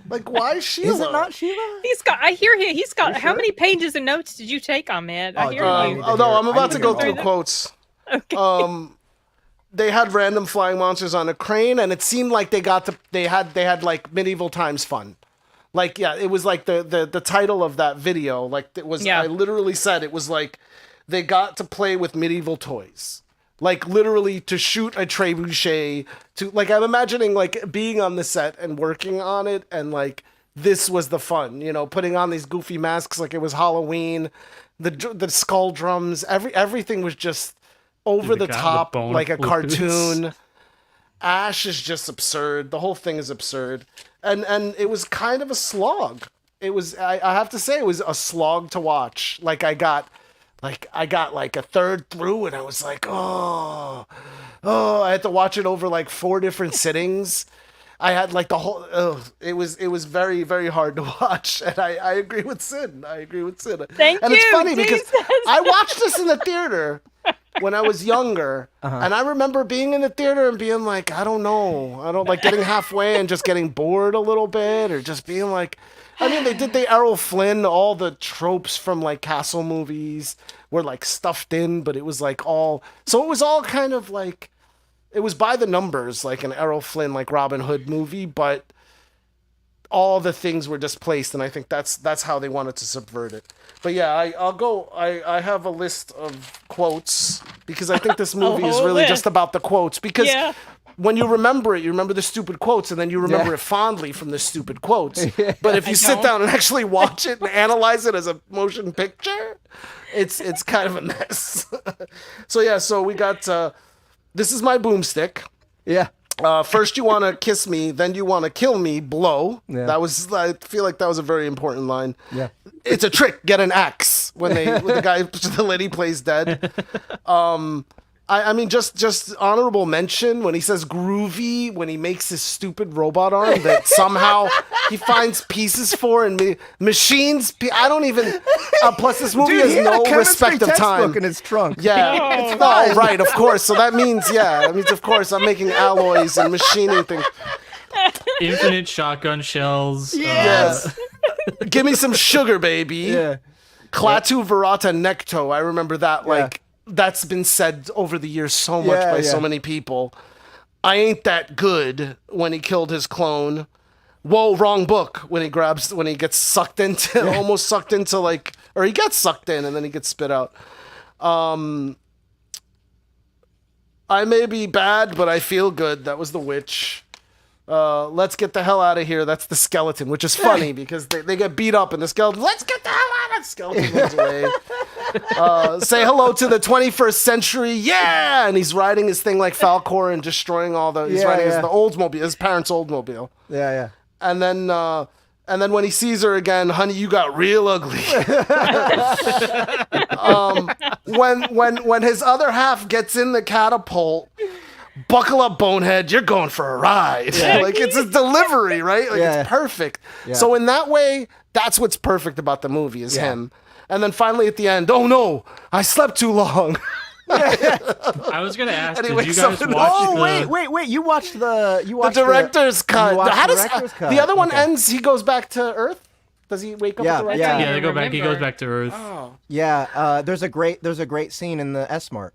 Like, why Sheila? Is it not Sheila? I hear him. He's got, how sure? many pages of notes did you take on that? I hear I you. need to Oh no, hear- I'm I about need to to go hear through all that. quotes. Okay. They had random flying monsters on a crane, and it seemed like they had like medieval times fun. Like, yeah, it was like the title of that video. Like it was, Yeah. I literally said it was like they got to play with medieval toys. Like literally to shoot a trebuchet to, like, I'm imagining like being on the set and working on it and like this was the fun, putting on these goofy masks like it was Halloween, the skull drums, everything was just over Dude, the the guy with top, bone like a flutes. cartoon. Ash is just absurd. The whole thing is absurd. And it was kind of a slog. It was, I have to say, it was a slog to watch. Like I got like a third through and I was like, oh, I had to watch it over like 4 different sittings. I had like the whole, it was very, very hard to watch. And I agree with Cyn. Thank and you, it's funny because Jesus. I watched this in the theater when I was younger. And I remember being in the theater and being like, I don't know. I don't like getting halfway and just getting bored a little bit, or just being like, I mean, they did the Errol Flynn, all the tropes from like Castle movies were like stuffed in, but it was like all, so it was all kind of like, it was by the numbers, like an Errol Flynn, like Robin Hood movie, but all the things were displaced, and I think that's how they wanted to subvert it. But yeah, I have a list of quotes because I think this movie is whole really list. just about the quotes, because Yeah. when you remember it, you remember the stupid quotes, and then you remember it fondly from the stupid quotes. But if you sit don't. down and actually watch it and analyze it as a motion picture, it's kind of a mess. So we got This Is My Boomstick. Yeah. First you want to kiss me, then you want to kill me, blow. Yeah. That was, I feel like that was a very important line. Yeah. It's a trick, get an axe, when the lady plays dead. I mean, just honorable mention when he says groovy, when he makes his stupid robot arm that somehow he finds pieces for, and machines. I don't even. Plus, this movie Dude, has he had a no chemistry respect of time. textbook in his trunk. Yeah, It's fine. oh, right, of course. So that means, of course, I'm making alloys and machining things. Infinite shotgun shells. Yes. Give me some sugar, baby. Yeah. Klaatu Verata Necto. I remember that, like, that's been said over the years so much by so many people. I ain't that good when he killed his clone. Whoa, wrong book when he gets sucked into, almost sucked into, like, or he gets sucked in and then he gets spit out. I may be bad, but I feel good. That was the witch. Let's get the hell out of here. That's the skeleton, which is funny because they get beat up and the skeleton, let's get the hell out of the skeleton goes away. Say hello to the 21st century. Yeah. And he's riding his thing like Falcor and destroying all the, he's riding the Oldsmobile, his parents' Oldsmobile. Yeah, yeah. And then when he sees her again, honey, you got real ugly. When his other half gets in the catapult, buckle up, bonehead, you're going for a ride. Yeah. Like, it's a delivery, right? Like, Yeah. it's perfect. Yeah. So in that way, that's what's perfect about the movie is him. And then finally at the end, oh no, I slept too long. I was gonna ask, And he did you wakes guys up watch and- Oh, the? wait! You watched the The director's cut. you watched How the does director's cut. the other one Okay. ends? He goes back to Earth. Does he wake up Yeah, at the right yeah. time? Yeah, they go back. He goes remember. back to Earth. Oh, Yeah, there's a great scene in the S-Mart.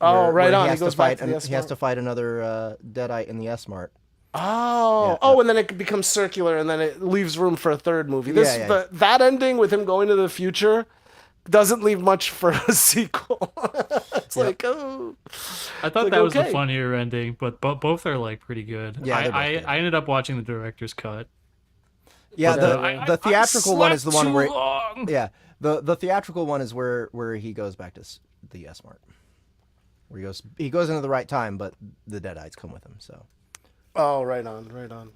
right where on. He has goes to back fight to the he S-Mart. has to fight another Deadite in the S-Mart. Oh, Yeah. and then it becomes circular, and then it leaves room for a third movie. Yeah. That ending with him going to the future doesn't leave much for a sequel. It's like, oh. I thought Like, that was the okay. funnier ending, but both are like pretty good. Yeah, they're both I good. ended up watching the director's cut. Yeah, But, the theatrical one is the one where Long. yeah, the theatrical one is where he goes back to the S-Mart. Where he goes into the right time, but the Deadites come with him, so. Oh, right on.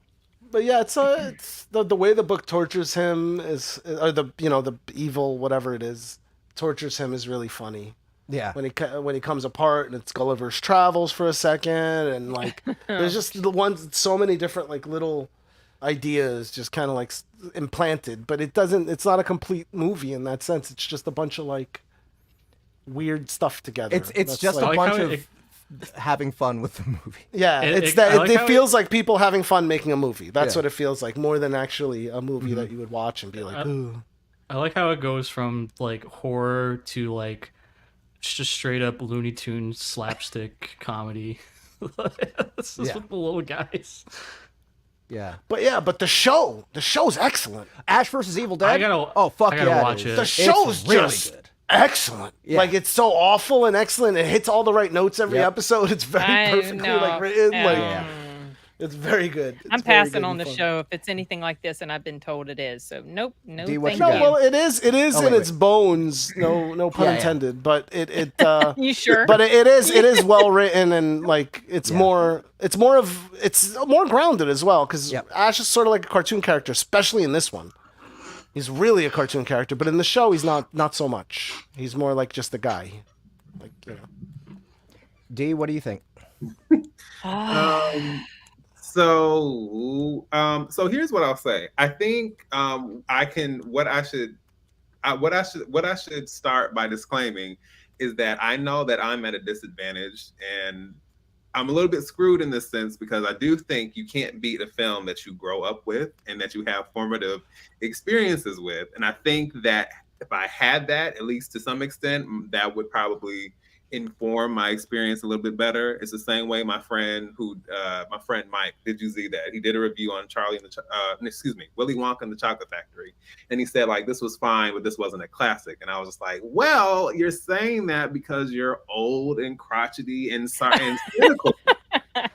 But yeah, it's the way the book tortures him or the evil whatever it is tortures him is really funny. Yeah. When he comes apart and it's Gulliver's Travels for a second, and like there's just so many different like little ideas just kind of like implanted, but it's not a complete movie in that sense. It's just a bunch of like weird stuff together. It's That's just like, a like bunch how of having fun with the movie. yeah, It it feels like people having fun making a movie. That's Yeah. what it feels like, more than actually a movie that you would watch and be like, ooh. I like how it goes from like horror to like just straight up Looney Tunes slapstick comedy. This is Yeah. with the little guys. Yeah. But the show's excellent. Ash versus Evil Dead. I gotta yeah, watch is. it. The It's show's really just good. excellent. Yeah. Like, it's so awful and excellent. It hits all the right notes every Yep. episode. It's very I perfectly know. like written. Like, Yeah. It's very good. It's I'm very passing good on and the fun. show if it's anything like this, and I've been told it is. So nope, no, Dee, what thank you No, got? well, it is Oh, in wait, its bones. No pun Yeah, yeah. intended. But it You sure? but it is well written, and like it's Yeah. more grounded as well, because Yep. Ash is sort of like a cartoon character, especially in this one. He's really a cartoon character, but in the show he's not so much. He's more like just a guy. Like, you know. Dee, what do you think? So here's what I'll say. I think what I should start by disclaiming is that I know that I'm at a disadvantage, and I'm a little bit screwed in this sense, because I do think you can't beat a film that you grow up with and that you have formative experiences with. And I think that if I had that, at least to some extent, that would probably inform my experience a little bit better. It's the same way my friend Mike, did you see that? He did a review on Willy Wonka and the Chocolate Factory. And he said, like, this was fine, but this wasn't a classic. And I was just like, well, you're saying that because you're old and crotchety and cynical.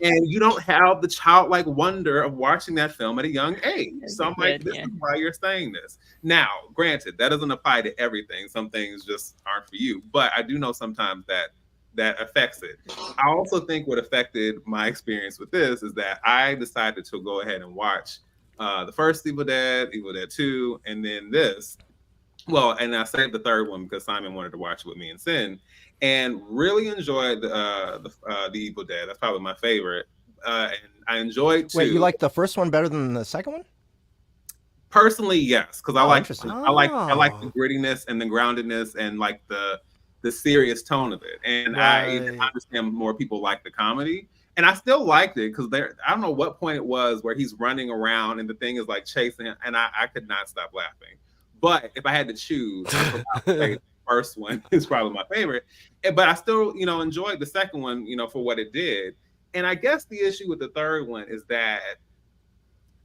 And you don't have the childlike wonder of watching that film at a young age. So I'm like, this is why you're saying this. Now, granted, that doesn't apply to everything. Some things just aren't for you. But I do know sometimes that affects it. I also think what affected my experience with this is that I decided to go ahead and watch the first Evil Dead 2, and then this. Well, and I saved the third one because Simon wanted to watch it with me and Cyns, and really enjoyed the Evil Dead. That's probably my favorite. And I enjoyed 2. Wait, you like the first one better than the second one? Personally, yes, because I like the grittiness and the groundedness and like the serious tone of it. And I understand more people like the comedy. And I still liked it because I don't know what point it was where he's running around and the thing is like chasing him, and I could not stop laughing. But if I had to choose, the first one is probably my favorite. But I still, enjoyed the second one, for what it did. And I guess the issue with the third one is that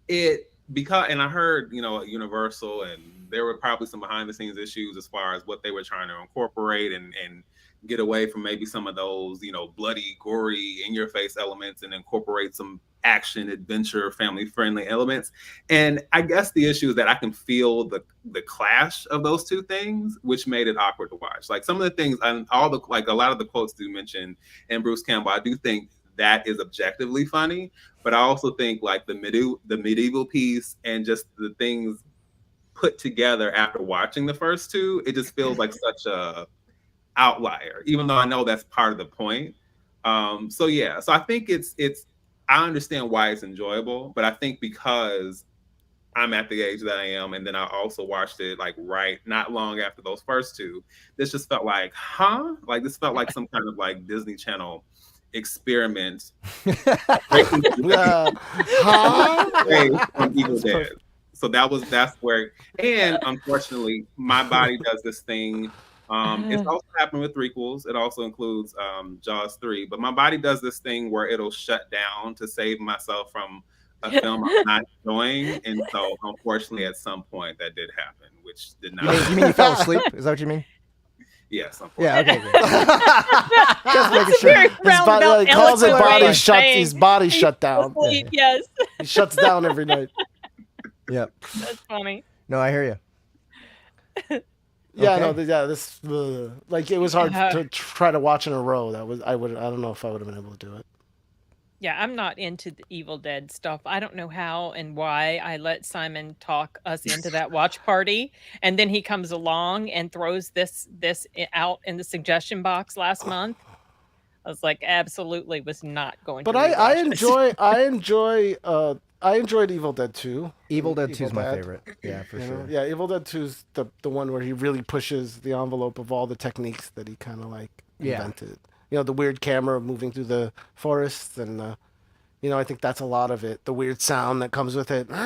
and I heard, at Universal, and there were probably some behind the scenes issues as far as what they were trying to incorporate and get away from maybe some of those, bloody, gory, in your face elements and incorporate some action, adventure, family friendly elements. And I guess the issue is that I can feel the clash of those two things, which made it awkward to watch. Like some of the things and a lot of the quotes you mentioned and Bruce Campbell, I do think that is objectively funny, but I also think like the medieval piece and just the things put together after watching the first two, it just feels like such a outlier, even though I know that's part of the point. So I think it's I understand why it's enjoyable, but I think because I'm at the age that I am, and then I also watched it like not long after those first two, this just felt like, this felt like some kind of like Disney Channel experiment. From Evil Dead. So that's where, and unfortunately, my body does this thing. It's also happened with threequels. It also includes Jaws 3. But my body does this thing where it'll shut down to save myself from a film I'm not enjoying. And so, unfortunately, at some point that did happen, which did not. You mean you fell asleep? Is that what you mean? Yes. Yeah. Okay. Just making sure. His body shut down. Asleep, yes. He shuts down every night. Yep. That's funny. No, I hear you. Yeah, Okay. this it was hard to try to watch in a row. I don't know if I would have been able to do it. Yeah, I'm not into the Evil Dead stuff. I don't know how and why I let Simon talk us into that watch party, and then he comes along and throws this out in the suggestion box last month. I was like, absolutely was not going But to. I enjoyed Evil Dead 2. Evil Dead 2 is my favorite. Yeah, for sure. Yeah, Evil Dead 2 is the one where he really pushes the envelope of all the techniques that he kind of invented. The weird camera moving through the forests, and I think that's a lot of it. The weird sound that comes with it. Yeah.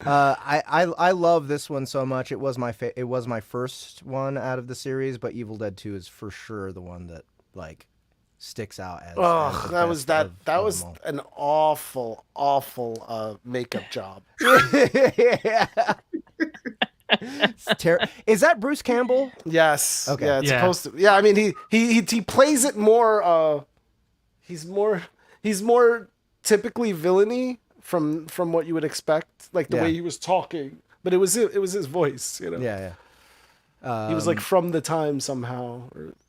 I love this one so much. It was my first one out of the series, but Evil Dead 2 is for sure the one that sticks out as. That was an awful makeup job. Yeah. Is that Bruce Campbell? Yes. Okay. Yeah, it's supposed to. Yeah, I mean he plays it more. He's more typically villainy from what you would expect, like the way he was talking. But it was his voice, you know. Yeah. He was like from the time somehow,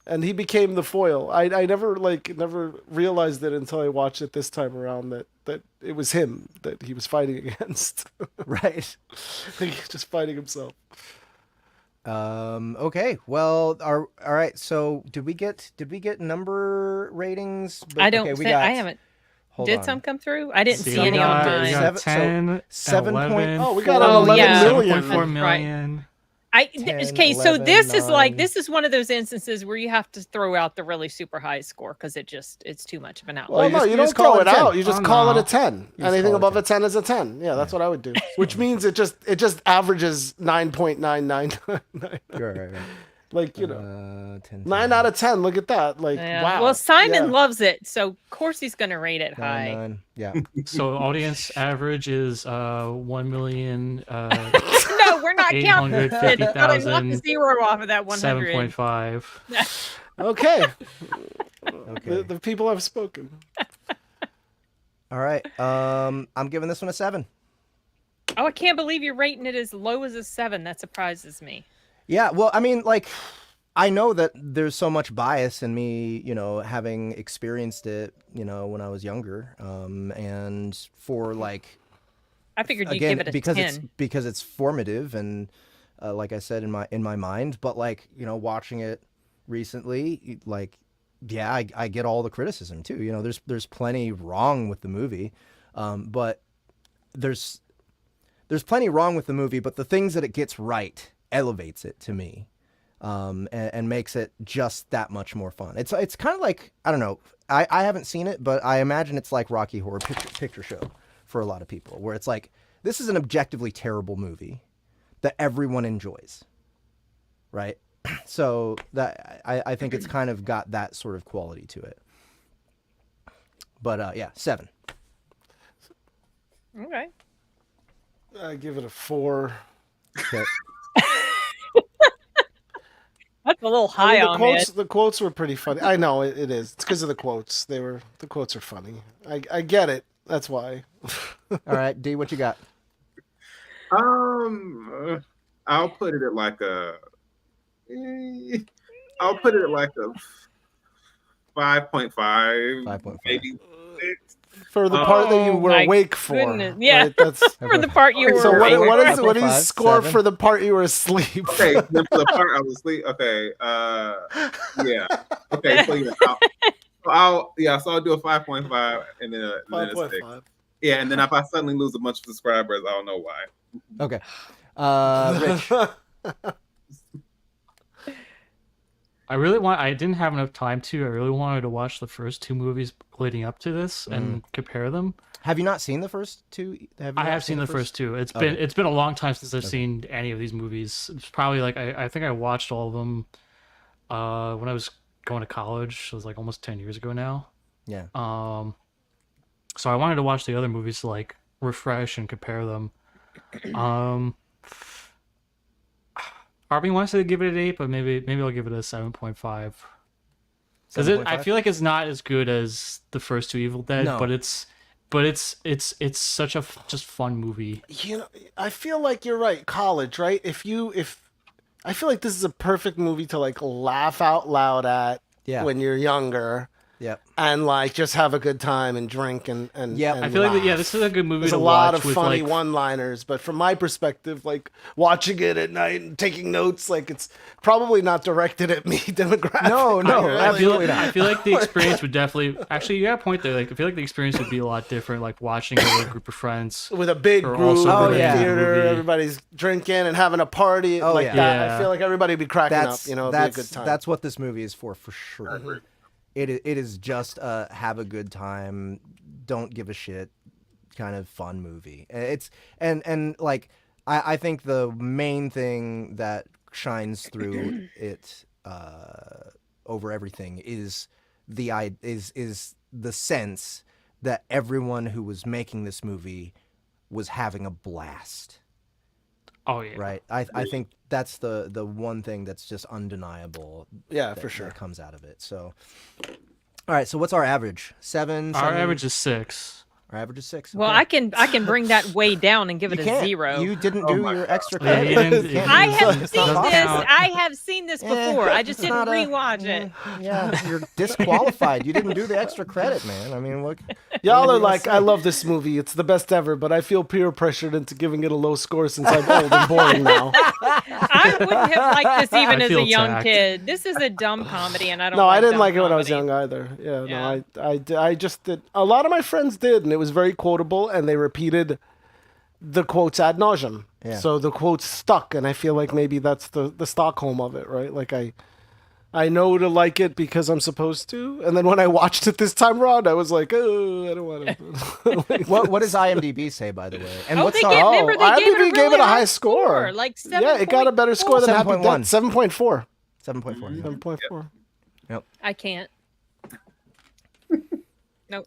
and he became the foil. I never realized it until I watched it this time around that it was him that he was fighting against. Right. Like, just fighting himself. Okay. Well, all right. So did we get number ratings? I don't. Okay, I haven't. Did on. some come through? I didn't see we any on got mine. 10, 7 11, Oh, we got Oh, 11 yeah. million. 7.4 million. Okay, so 11, this is like 9. this is one of those instances where you have to throw out the really super high score because it's too much of an outlier. Well, no, you don't just call throw it it a 10. out. You just Oh, call it no. a 10. just Anything call it above a a 10 is a 10. Yeah, that's what I would do. Which means it just averages 9.999. Right. Like, you know, 10, 9 out of 10. Look at that. Like, Yeah. wow. Well, Simon Yeah. loves it, so of course he's going to rate it high. 9. Yeah. So audience average is 1 million. No, we're not counting it. But I knocked a 850,000, zero off of that 100. 7.5. Okay. Okay. The people have spoken. All right. I'm giving this one a 7. Oh, I can't believe you're rating it as low as a 7. That surprises me. Yeah. Well, I mean, like, I know that there's so much bias in me, you know, having experienced it, you know, when I was younger, and for like. I figured you'd Again, give it a 10. because it's formative and like I said in my mind, but like, you know, watching it recently, like, yeah, I get all the criticism too. You know, there's plenty wrong with the movie, but there's plenty wrong with the movie, but the things that it gets right elevates it to me, and makes it just that much more fun. It's kind of like, I don't know, I haven't seen it, but I imagine it's like Rocky Horror Picture Show for a lot of people, where it's like, this is an objectively terrible movie that everyone enjoys, right? So that I think it's kind of got that sort of quality to it. But yeah, 7. Okay. I give it a 4. Okay. That's a little I high mean, on it. the quotes were pretty funny. I know it is. It's because of the quotes. The quotes are funny. I get it. That's why. All right, D, what you got? I'll put it at like a. I'll put it at like a 5.5, 5.5. maybe 6. For the part that you Oh, were my awake for. goodness. Yeah. Right? That's For the part you were so. awake What for. is 5.5, score 7. for the part you were asleep? Okay, then for the part I was asleep. Okay, yeah. Okay, so yeah, I'll do a 5.5 and then a 6. 5.5. Yeah, and then if I suddenly lose a bunch of subscribers, I don't know why. Okay. Rich. I didn't have enough time to. I really wanted to watch the first 2 movies leading up to this and compare them. Have you not seen the first 2? I have seen the first 2. It's been a long time since I've seen any of these movies. It's probably like I think I watched all of them when I was going to college. So it was like almost 10 years ago now. Yeah. So I wanted to watch the other movies to like refresh and compare them. Probably wants to give it an 8, but maybe I'll give it a 7.5. Because I feel like it's not as good as the first 2 Evil Dead, No. but it's such a just fun movie. You know, I feel like you're right. College, right? If I feel like this is a perfect movie to like laugh out loud at Yeah. when you're younger. Yep. And like just have a good time and drink and Yep. and I feel like laugh. this is a good movie There's to a lot watch of with funny like one-liners, but from my perspective, like watching it at night and taking notes, like it's probably not directed at me demographic. No, absolutely not. I feel like the experience would definitely actually you got a point there. Like I feel like the experience would be a lot different. Like watching it with a group of friends. With a big Or group also in a yeah. theater, movie. everybody's drinking and having a party Oh, like yeah. that. Yeah. I feel like everybody would be cracking That's up. You know, it'd be a that's good time. that's what this movie is for sure. It is just a have a good time, don't give a shit kind of fun movie. It's and like I think the main thing that shines through it over everything is is the sense that everyone who was making this movie was having a blast. Oh yeah. Right. I think that's the one thing that's just undeniable. Yeah, that, for sure. that comes out of it. So, All right, so what's our average? 7. Our 7? average is 6. Our average is 6. Well, okay. I can bring that way down and give it You a can't. 0. You didn't Oh do my your God. extra Yeah, credit. you didn't- You can't- I It's have it's seen not this. possible. I have seen this before. I just it's didn't not a- rewatch it. Yeah, you're disqualified. You didn't do the extra credit, man. I mean, look. Y'all what are do you like, say? I love this movie. It's the best ever, but I feel peer pressured into giving it a low score since I'm old and boring now. I wouldn't have liked this even I as a feel young attacked. kid. This is a dumb comedy, and I don't. No, I like didn't dumb like it when I was comedies. young either. Yeah, Yeah. no, I just did. A lot of my friends did, and it was very quotable, and they repeated the quotes ad nauseum. Yeah. So the quotes stuck, and I feel like maybe that's the Stockholm of it, right? Like I know to like it because I'm supposed to, and then when I watched it this time around, I was like, oh, I don't want to. What does IMDb say, by the way? And Oh, what's they our? gave, remember they gave it a, IMDb gave really it a high high score. like 7. Yeah, it got a better score than Happy 7.1. Death. 7.4. 7.4. Yeah. 7.4. I can't. Nope.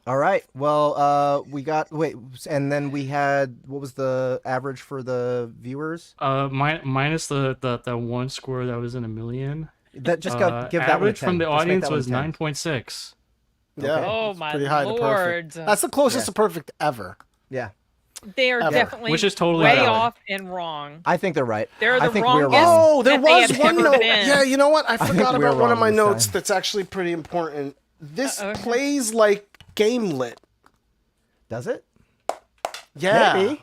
All right. Well, we got and then we had what was the average for the viewers? Minus the one score that was in a million. That just got give that one a average 10. from the Just make audience that one was 10. 9.6. Yeah. Okay. Oh it's my pretty high to perfect. lords. That's the closest Yeah. to perfect ever. Yeah, They are Ever. definitely Which is totally way valid. off and wrong. I think they're right. They're I the think we're wrongest. wrong. Oh, there that they was have one ever note. been. Yeah, you know what? I think forgot we're about one of wrong my this notes time. that's actually pretty important. This Uh-oh. plays like game lit. Does it? Yeah. Maybe.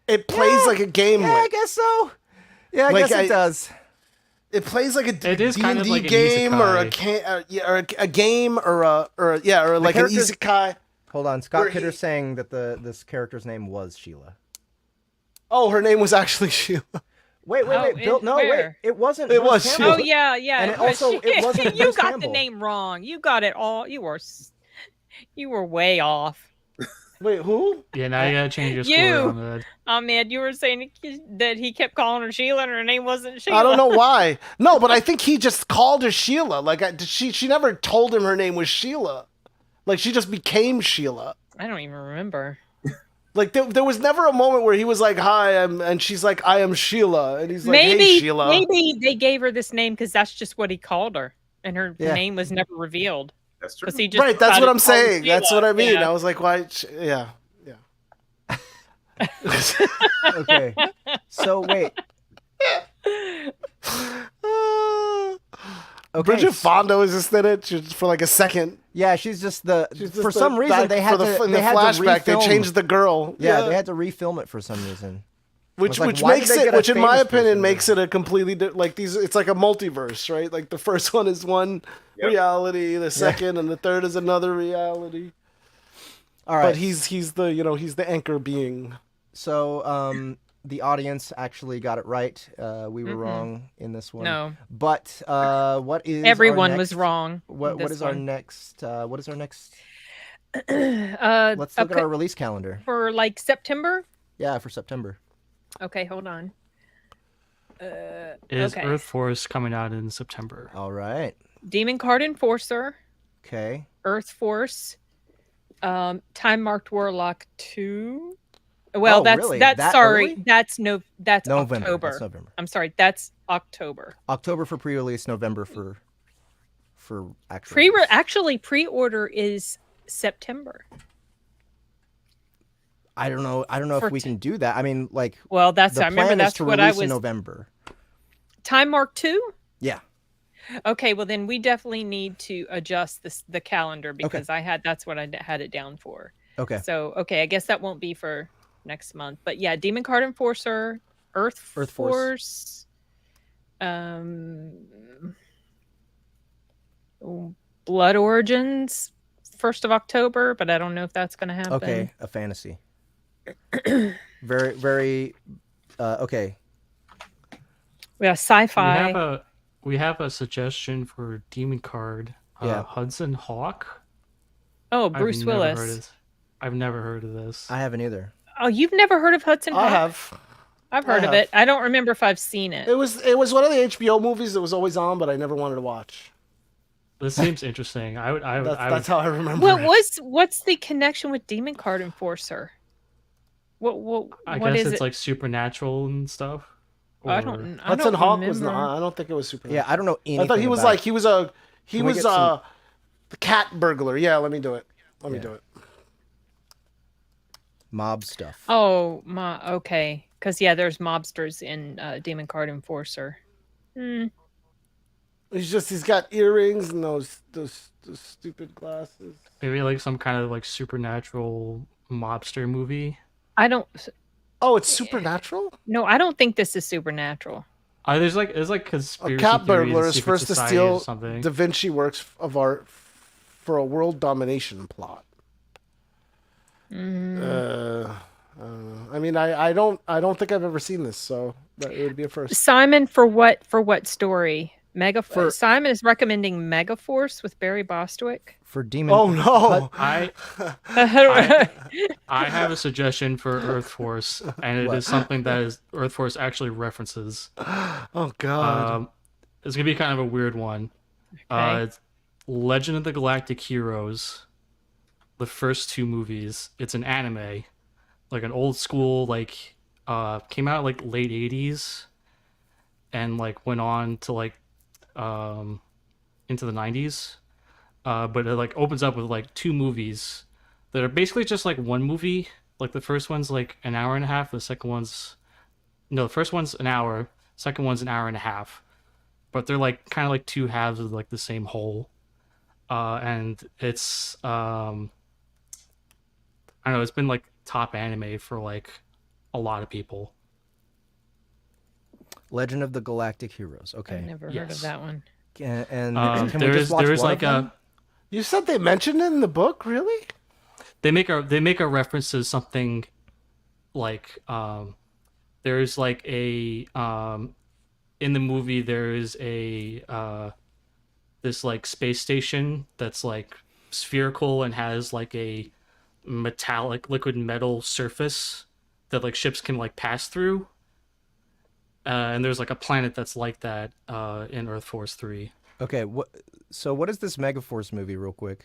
It plays like a game Yeah, I lit. guess so. Yeah, I Like, guess it does. It plays like a It is D&D kind of like an game or a isekai. or a game or like an characters- isekai. Hold on, Scott Where he- Kitter's saying that this character's name was Sheila. Oh, her name was actually Sheila. Wait, Oh, Bill. in No, wait, where? it wasn't. It Bruce was Campbell. Sheila. Oh yeah, yeah. And it was also- she- it wasn't you Bruce got Campbell. the name wrong. You got it all. You were way off. Wait, who? Yeah, now you gotta change your You. score on that. Ahmed, you were saying that he kept calling her Sheila and her name wasn't Sheila. I don't know why. No, but I think he just called her Sheila. Like she never told him her name was Sheila. Like she just became Sheila. I don't even remember. Like there was never a moment where he was like, "Hi," and she's like, "I am Sheila," and he's like, maybe "Hey, Sheila." maybe they gave her this name because that's just what he called her, and her Yeah. name was never revealed. That's true. Because he just Right, that's what decided I'm to call her saying. That's Sheila. what I mean. Yeah. I was like, "Why?" Yeah. Okay. So wait. Okay. Bridget Fonda is just in it just for like a second. Yeah, she's just the. She's just For some reason, back they had for the, to. in They the had flashback. to They refilm. changed the girl. Yeah, they had to refilm it for some reason. Which like, which why did makes they it, get a which in my famous opinion person makes there? it a completely like these. It's like a multiverse, right? Like the first one is one Yep. reality, the second and the third is another reality. All right. But he's the he's the anchor being. So the audience actually got it right. We were wrong in this one. No, But what is our everyone was next- wrong. What this is our one. next? What is our next? Let's Let's look at our release calendar. for like September. Yeah, for September. Okay, hold on. Is Okay. Earth Force coming out in September? All right. Demon Card Enforcer, Okay. Earth Force, Time Marked Warlock 2. Well, Oh, that's really? that's That sorry. early? That's November. October. That's November. I'm sorry. That's October. October for pre-release. November for actual. release. Actually pre-order is September. I don't know. I don't know for if we can do that. I mean, like Well, that's the I remember plan is that's to what I release in was. November. Time Mark 2? Yeah. Okay, well then we definitely need to adjust the calendar because that's what I had it down for. Okay. So, okay, I guess that won't be for next month. But yeah, Demon Card Enforcer, Earth Force. Force, Blood Origins, 1st of October, but I don't know if that's going to happen. Okay. A fantasy. Very, very. Okay. Yeah, sci-fi. We have a suggestion for Demon Card. Yeah. Hudson Hawk. Oh, Bruce I've never Willis. heard of- I've never heard of this. I haven't either. Oh, you've never heard of Hudson I Hawk? have. I've heard I of have. it. I don't remember if I've seen it. It was one of the HBO movies that was always on, but I never wanted to watch. This seems interesting. I would. That's how I remember. What it. what's the connection with Demon Card Enforcer? What I what guess is it's it? like supernatural and stuff. I Or- don't. I Hudson don't Hawk was remember. not. I don't think it was super. Yeah, I don't know anything. I thought he was about like it. he was a Can we get some- The cat burglar. Yeah, let me do it. Let me Yeah. do it. Mob stuff. Oh, okay. Because yeah, there's mobsters in Demon Card Enforcer. Hmm. He's got earrings and those stupid glasses. Maybe like some kind of like supernatural mobster movie. I don't. Oh, it's supernatural? No, I don't think this is supernatural. There's like A conspiracy cat theories, burglar is secret first to society or steal something. Da Vinci works of art for a world domination plot. I mean, I don't think I've ever seen this, so it would be a first. Simon, for what story? Simon is recommending Megaforce with Barry Bostwick. For Demon. Oh no! I have a suggestion for Earth Force, and it is something that is Earth Force actually references. Oh god! It's gonna be kind of a weird one. Okay. It's Legend of the Galactic Heroes, the first 2 movies. It's an anime, like an old school, like came out like late 80s, and like went on to like into the 90s. But it like opens up with like 2 movies that are basically just like one movie. Like the first one's like an hour and a half. The first one's an hour. Second one's an hour and a half. But they're like kind of like 2 halves of like the same whole. And it's I don't know. It's been like top anime for like a lot of people. Legend of the Galactic Heroes. Okay. I've never heard Yes. of that one. And can we just watch there is one like of them? You said they mentioned it in the book, really? they make a reference to something like there's like a in the movie there is a this like space station that's like spherical and has like a metallic liquid metal surface that like ships can like pass through, and there's like a planet that's like that in Earth Force 3. Okay. So what is this Megaforce movie, real quick?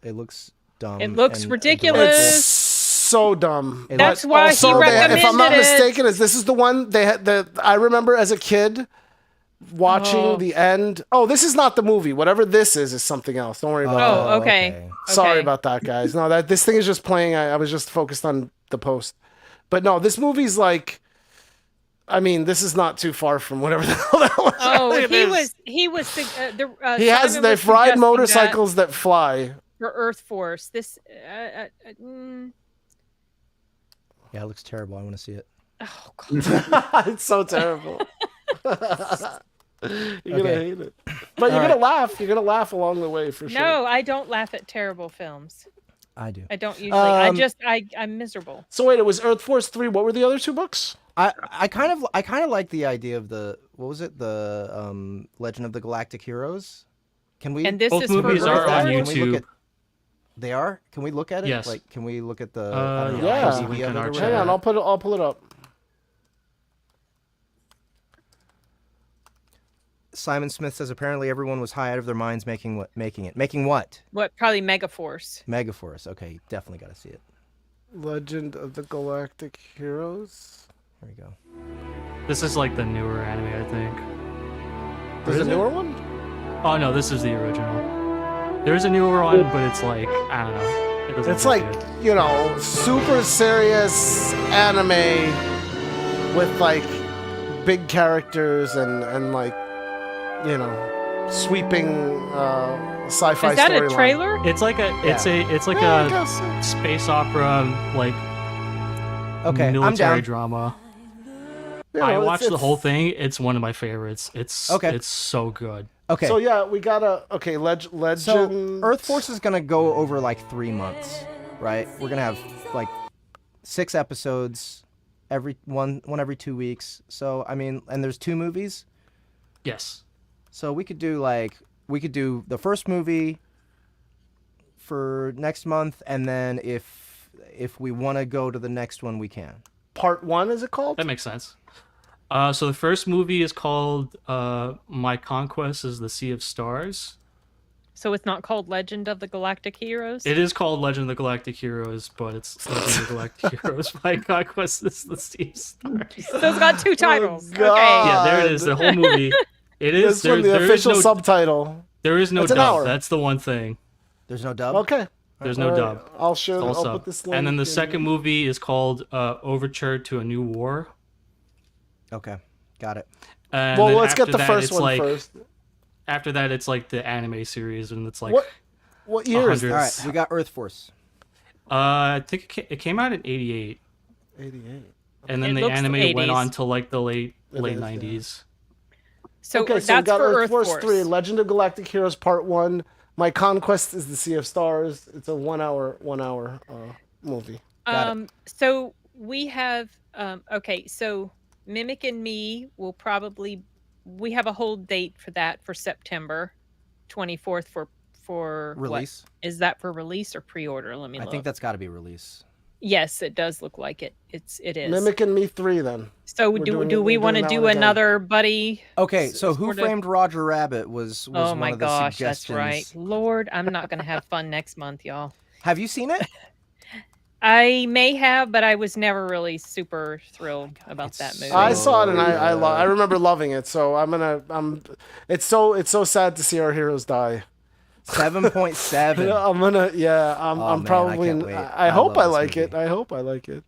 It looks dumb. It looks and ridiculous. It's so dumb. That's But why he also, if I'm not recommended it. mistaken, this is the one they had. I remember as a kid watching Oh. the end. Oh, this is not the movie. Whatever this is something else. Don't worry about that. Oh, okay. Sorry Okay. about that, guys. No, this thing is just playing. I was just focused on the post. But no, this movie's like, I mean, this is not too far from whatever the hell that was. Oh, It is. he He has. Simon They was ride suggesting motorcycles that fly. that for Earth Force. This Yeah, it looks terrible. I want to see it. oh god. It's so terrible. You're gonna Okay. hate it, but you're gonna laugh. You're gonna laugh along the way for sure. No, I don't laugh at terrible films. I do. I don't usually. I'm miserable. So wait, it was Earth Force 3. What were the other 2 books? I kind of like the idea of the what was it, the Legend of the Galactic Heroes. Can we? And this Both is movies for are Earth on Force? Can we look YouTube. at, they are. Can we look at it? Yes. Like, can we look at the? Yeah. IMDb Link of in it or our Hang chat. whatever? on, I'll pull it up. Simon Smith says apparently everyone was high out of their minds making it. Making what? What? Probably Megaforce. Megaforce. Okay, definitely got to see it. Legend of the Galactic Heroes. There we go. This is like the newer anime, I think. There's a is it? newer one? Oh no, this is the original. There's a newer one, but it's like I don't know. It doesn't It's look like, good. you know, super serious anime with like big characters and like, you know, sweeping sci-fi Is that a storyline. trailer? It's like a Yeah, I guess so. space opera like Okay, I'm military down. drama. You know, I it's- watched the it's- whole thing. It's one of my favorites. It's Okay. It's so good. Okay. So yeah, we gotta Legend. So Earth Force is gonna go over like 3 months, right? We're gonna have like 6 episodes, one every 2 weeks. So I mean, and there's 2 movies. Yes. So we could do the first movie for next month, and then if we want to go to the next one, we can. Part 1 is it called? That makes sense. So the first movie is called My Conquest is the Sea of Stars. So it's not called Legend of the Galactic Heroes? It is called Legend of the Galactic Heroes, but it's Legend of the Galactic Heroes. My Conquest is the Sea of Stars. So it's got 2 titles. God. Okay. Yeah, there it is. The whole movie. It is This one, the there is official no subtitle. there is no It's an dub. hour. That's the one thing. There's no dub. Okay. There's no All dub. I'll show. It's all I'll put sub. this link. And then the in- second movie is called Overture to a New War. Okay, got it. And Well, then let's get after the that, first it's one like, first. After that, it's like the anime series, and it's like What year is 100. All this? right, we got Earth Force. I think it came out in '88, 88. and then It the looks anime 80s. went on to like the late It is, yeah. '90s. So Okay, that's so we got for Earth Force Force 3, Legend of Galactic Heroes Part 1. My Conquest is the Sea of Stars. It's a one hour movie. Got it. So we have okay, so Mimic and Me will probably we have a hold date for that for September 24th for Release. What? Is that for release or pre-order? Let me I look. think that's got to be release. Yes, it does look like it. It is. Mimic and Me 3 then. So we're do doing- do we we're want to doing that do one again. another buddy? Okay, so Who sort of- Framed Roger Rabbit was Oh one my of the gosh, suggestions. that's right. Lord, I'm not going to have fun next month, y'all. Have you seen it? I may have, but I was never really super thrilled about it's that movie. so- I saw it and I yeah. remember loving it. So it's so sad to see our heroes die. 7.7. I'm man, I probably. can't wait. I I hope love I this like it. movie. I hope I like it.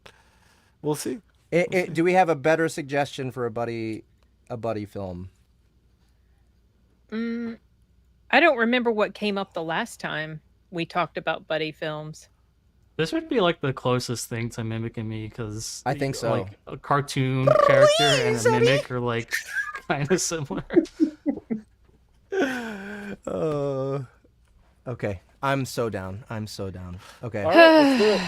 We'll see. Do we have a better suggestion for a buddy film? I don't remember what came up the last time we talked about buddy films. This would be like the closest thing to Mimic and Me, because I think so. Like a cartoon character and a mimic are like kind of similar. Okay. I'm so down. Okay. All right, let's do it.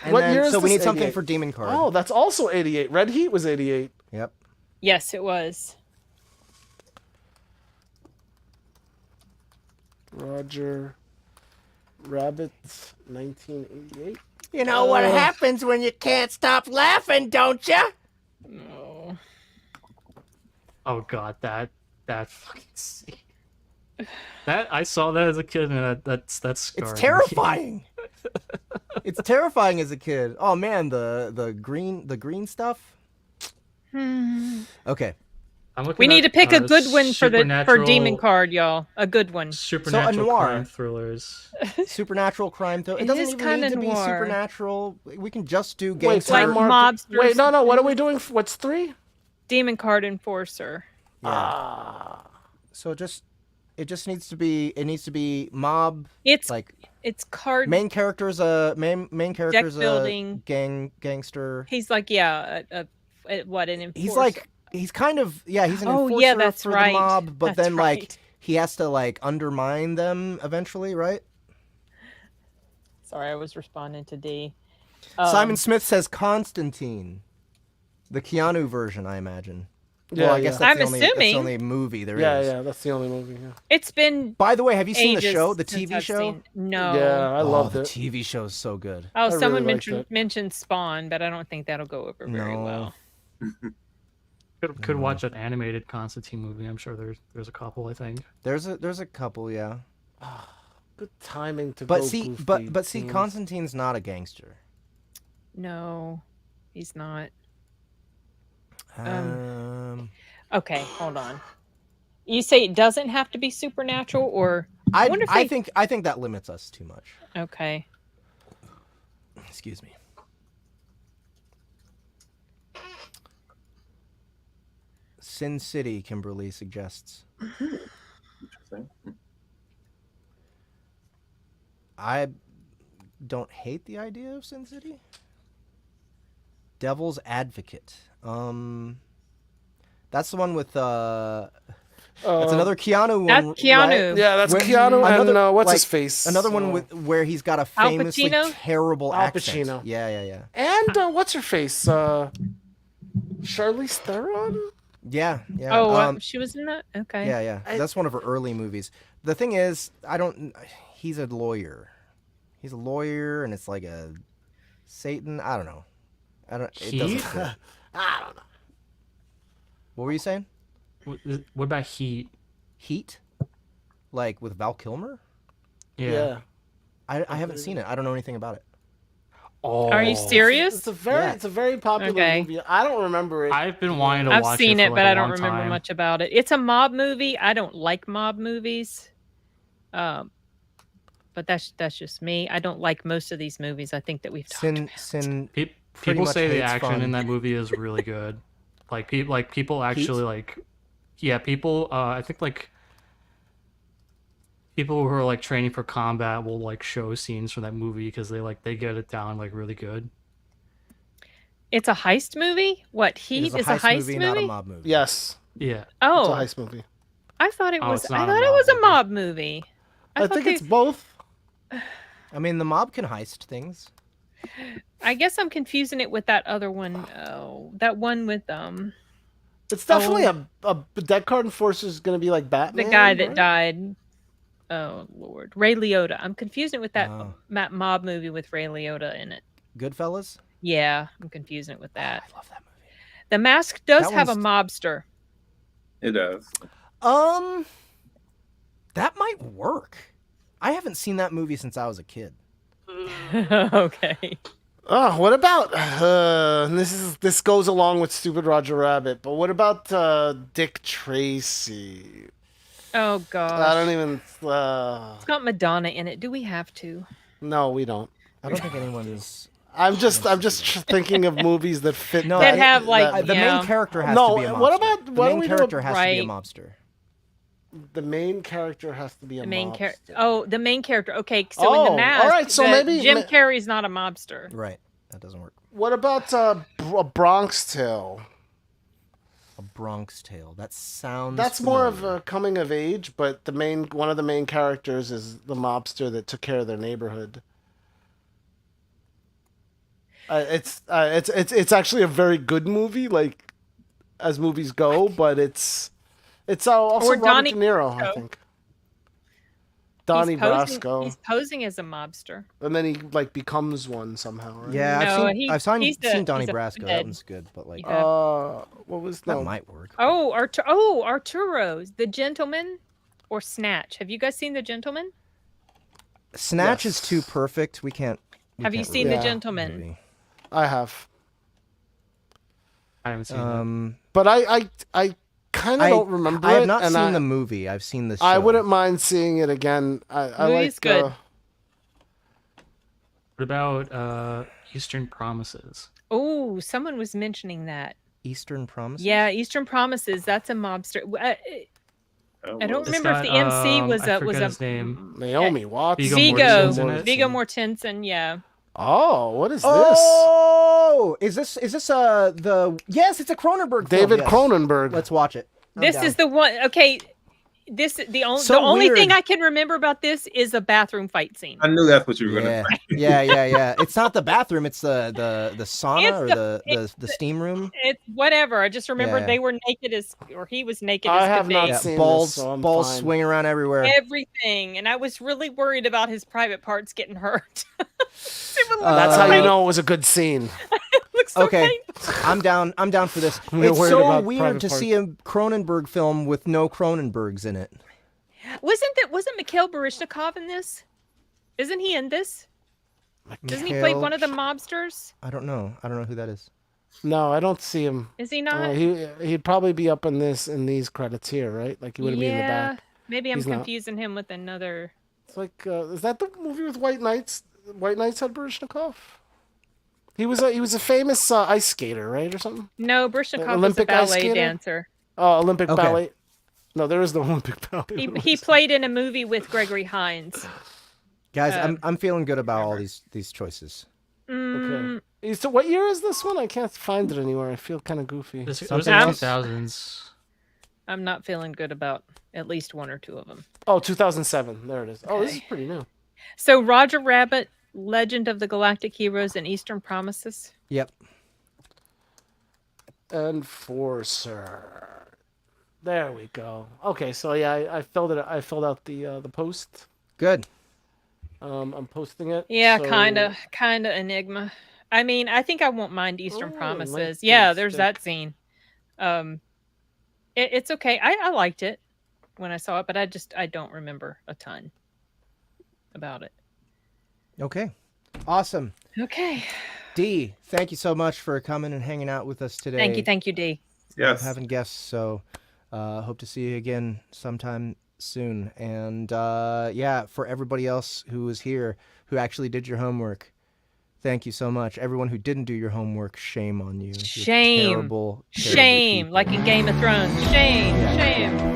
And What then- year is so we this? need something 88? for Demon Card. Oh, that's also 88. Red Heat was 88. Yep. Yes, it was. Roger Rabbit, 1988. You know what happens when you can't stop laughing, don't you? No. Oh god, that fucking scene. That I saw that as a kid, and that's scarred It's me. terrifying. It's terrifying as a kid. Oh man, the green stuff. Okay. I'm looking We need to at, pick a good one for Demon supernatural- Card, y'all. A good one. Supernatural noir. crime thrillers. Supernatural crime though. It It doesn't is even kinda need to be noir. supernatural. We can just do Wait, gangster. Like time mark. mobsters. Wait, no. What are we doing? What's 3? Demon Card Enforcer. Yeah. So it just needs to be mob. It's Like it's card. main character's a building. gangster. He's like an enforcer. He's kind of he's an Oh, enforcer yeah, that's for right. the mob, but That's then right. like he has to like undermine them eventually, right? Sorry, I was responding to D. Simon Smith says Constantine, the Keanu version, I imagine. Yeah, Well, I guess yeah. that's I'm the only, that's assuming. the only movie there is. Yeah, that's the only movie. Yeah, It's been By the way, have you seen the ages show, the since TV I've show? seen- No. yeah I loved the it. TV show is so good. Oh, really someone liked mentioned Spawn, but I don't think that'll go over very No. well. Could watch an animated Constantine movie. I'm sure there's a couple. I think. There's a couple, yeah. Good timing to But go see, goofy but see, teams. Constantine's not a gangster. No, he's not. Okay. Okay, hold on. You say it doesn't have to be supernatural, or I wonder if I they- think that limits us too much. okay. Excuse me. Sin City, Kimberly suggests. Interesting. I don't hate the idea of Sin City. Devil's Advocate. That's the one with that's another Keanu one. That's Keanu. right? Yeah, that's When- Keanu and another- what's like, his face? Another one with where he's got a Al famously Pacino? terrible Al accent. Pacino. Yeah. And what's her face? Charlize Theron. Yeah. Oh, she was in that. Okay. Yeah. That's one of her early movies. The thing is, he's a lawyer. He's a lawyer, and it's like a Satan. I don't know. It doesn't Heat? fit. I don't know. What were you saying? What about Heat? Heat? Like with Val Kilmer? Yeah. I haven't seen it. I don't know anything about it. Oh, Are you serious? It's a very popular Okay. movie. I don't remember it. I've been wanting to I've watch seen it, it, for but like I a don't long remember time. much about it. It's a mob movie. I don't like mob movies. but that's just me. I don't like most of these movies. I think that we've talked about. Sin Pe- pretty People much say the hates action fun. in that movie is really good. People actually like, yeah, people. I think like people who are like training for combat will like show scenes from that movie because they get it down like really good. It's a heist movie. What It Heat is a is a heist heist movie, movie? not a mob movie. Yes, Yeah, it's Oh, a heist movie. I thought it Oh, was. it's I not a thought it mob was a movie. mob movie. I thought think they- it's both. I mean, the mob can heist things. I guess I'm confusing it with that other one. Oh, that one with It's definitely a Dead Card Enforcer is going to be like Batman. the guy that right? died. Oh Lord, Ray Liotta. I'm confusing it with that Oh. mob movie with Ray Liotta in it. Goodfellas. Yeah, I'm confusing it with that. I love that movie. The Mask does That have a one's- mobster. It does. That might work. I haven't seen that movie since I was a kid. Okay. Oh, what about and this goes along with Stupid Roger Rabbit, but what about Dick Tracy? Oh gosh. I don't even. It's got Madonna in it. Do we have to? No, we don't. I don't think anyone is. I'm just thinking of movies that fit. No, That have, like, The Yeah. main character has No, to be a mobster. what about- the why don't main we do a- character has to be a Right. mobster? the main character has to be a The main mobster. character. Oh, the main character. Okay, so in Oh, the Mask, all right, so maybe- Jim Carrey's not a mobster. Right. That doesn't work. What about a Bronx Tale? A Bronx Tale. That sounds. That's more of familiar. a coming of age, but one of the main characters is the mobster that took care of their neighborhood. It's actually a very good movie, like as movies go, but it's also Or Robert Donnie De Niro, I Brasco. think. Donnie He's posing- Brasco, He's posing as a mobster. and then he like becomes one somehow, right? Yeah, No, I've seen he's seen Donnie he's a Brasco. That fed. one's good, but like Yeah. What was that no? might work. Oh, Arturo's The Gentleman or Snatch. Have you guys seen The Gentleman? Snatch is Yes. too perfect. We can't. we Have you can't seen really The Yeah. Gentleman? movie. I have, I haven't seen it. but I kind of don't remember I have it, not and seen I, the movie. I've seen the show. I wouldn't mind seeing it again. I Movie's like good. What about Eastern Promises? Oh, someone was mentioning that. Eastern Promise. Yeah, Eastern Promises. That's a mobster. Oh, I don't It's remember got, if the MC was I a forget his name. Naomi Watts. Viggo Vigo Mortensen's in it. Viggo Mortensen. Yeah. Oh, what is this? Oh, is this the? Yes, it's a Cronenberg. film, David yes. Cronenberg. Let's watch it. I'm This down. is the one. Okay, the So only thing weird. I can remember about this is a bathroom fight scene. I knew that's what you were Yeah, gonna say. yeah. It's not the bathroom. It's the sauna It's or it's the steam room. It's whatever. I just remembered Yeah. they were naked or he was naked I as have could not be. Yeah, seen balls this, so I'm balls fine. swinging around everywhere. Everything, and I was really worried about his private parts getting hurt. It would look That's so how you painful. know it was a good scene. It looks so Okay, painful. I'm down for this. We're It's worried so about weird private to parts. see a Cronenberg film with no Cronenbergs in it. Wasn't Mikhail Baryshnikov in this? Isn't he in this? Doesn't he play Mikhail- one of the mobsters? I don't know who that is. No, I don't see him. Is he not? He'd probably be up in these credits here, right? Like he would be in the back. Maybe I'm He's not. confusing him with another. It's like is that the movie with White Knights? White Knights had Baryshnikov. He was a famous ice skater, right, or something? No, Baryshnikov was a Olympic ice ballet skater? dancer. Oh, Olympic Okay. ballet. No, there is no Olympic ballet. He played in a movie with Gregory Hines. Guys, Um, I'm feeling good about all these choices. Mm, Okay. So what year is this one? I can't find it anywhere. I feel kind of goofy. This it was Something in else? 2000s. I'm not feeling good about at least one or two of them. Oh, 2007. There it is. Oh, this is Okay. pretty new. So Roger Rabbit, Legend of the Galactic Heroes, and Eastern Promises. Yep. Enforcer. There we go. Okay, so yeah, I filled it. I filled out the post. Good. I'm posting it. Yeah, so- kind of Enigma. I mean, I think I won't mind Eastern Oh, Promises. nice Yeah, little there's stick. that scene. It's okay. I liked it when I saw it, but I don't remember a ton about it. Okay. Awesome. Okay. D, thank you so much for coming and hanging out with us today. Thank you, D. Yes. Having guests, so hope to see you again sometime soon. And yeah, for everybody else who was here, who actually did your homework, thank you so much. Everyone who didn't do your homework, shame on you. You're Shame. terrible, terrible Shame, people. like in Game of Thrones. Shame, Yeah. shame.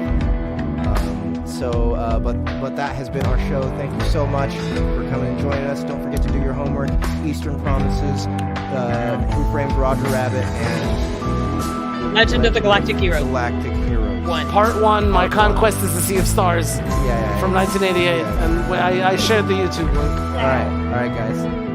But that has been our show. Thank you so much for coming and joining us. Don't forget to do your homework. Eastern Promises, Who Framed Roger Rabbit, and Legend of the Galactic Hero. Galactic Heroes. 1. Part 1, My Conquest is the Sea of Stars Yeah. from 1988, and I shared the YouTube link. All right, guys.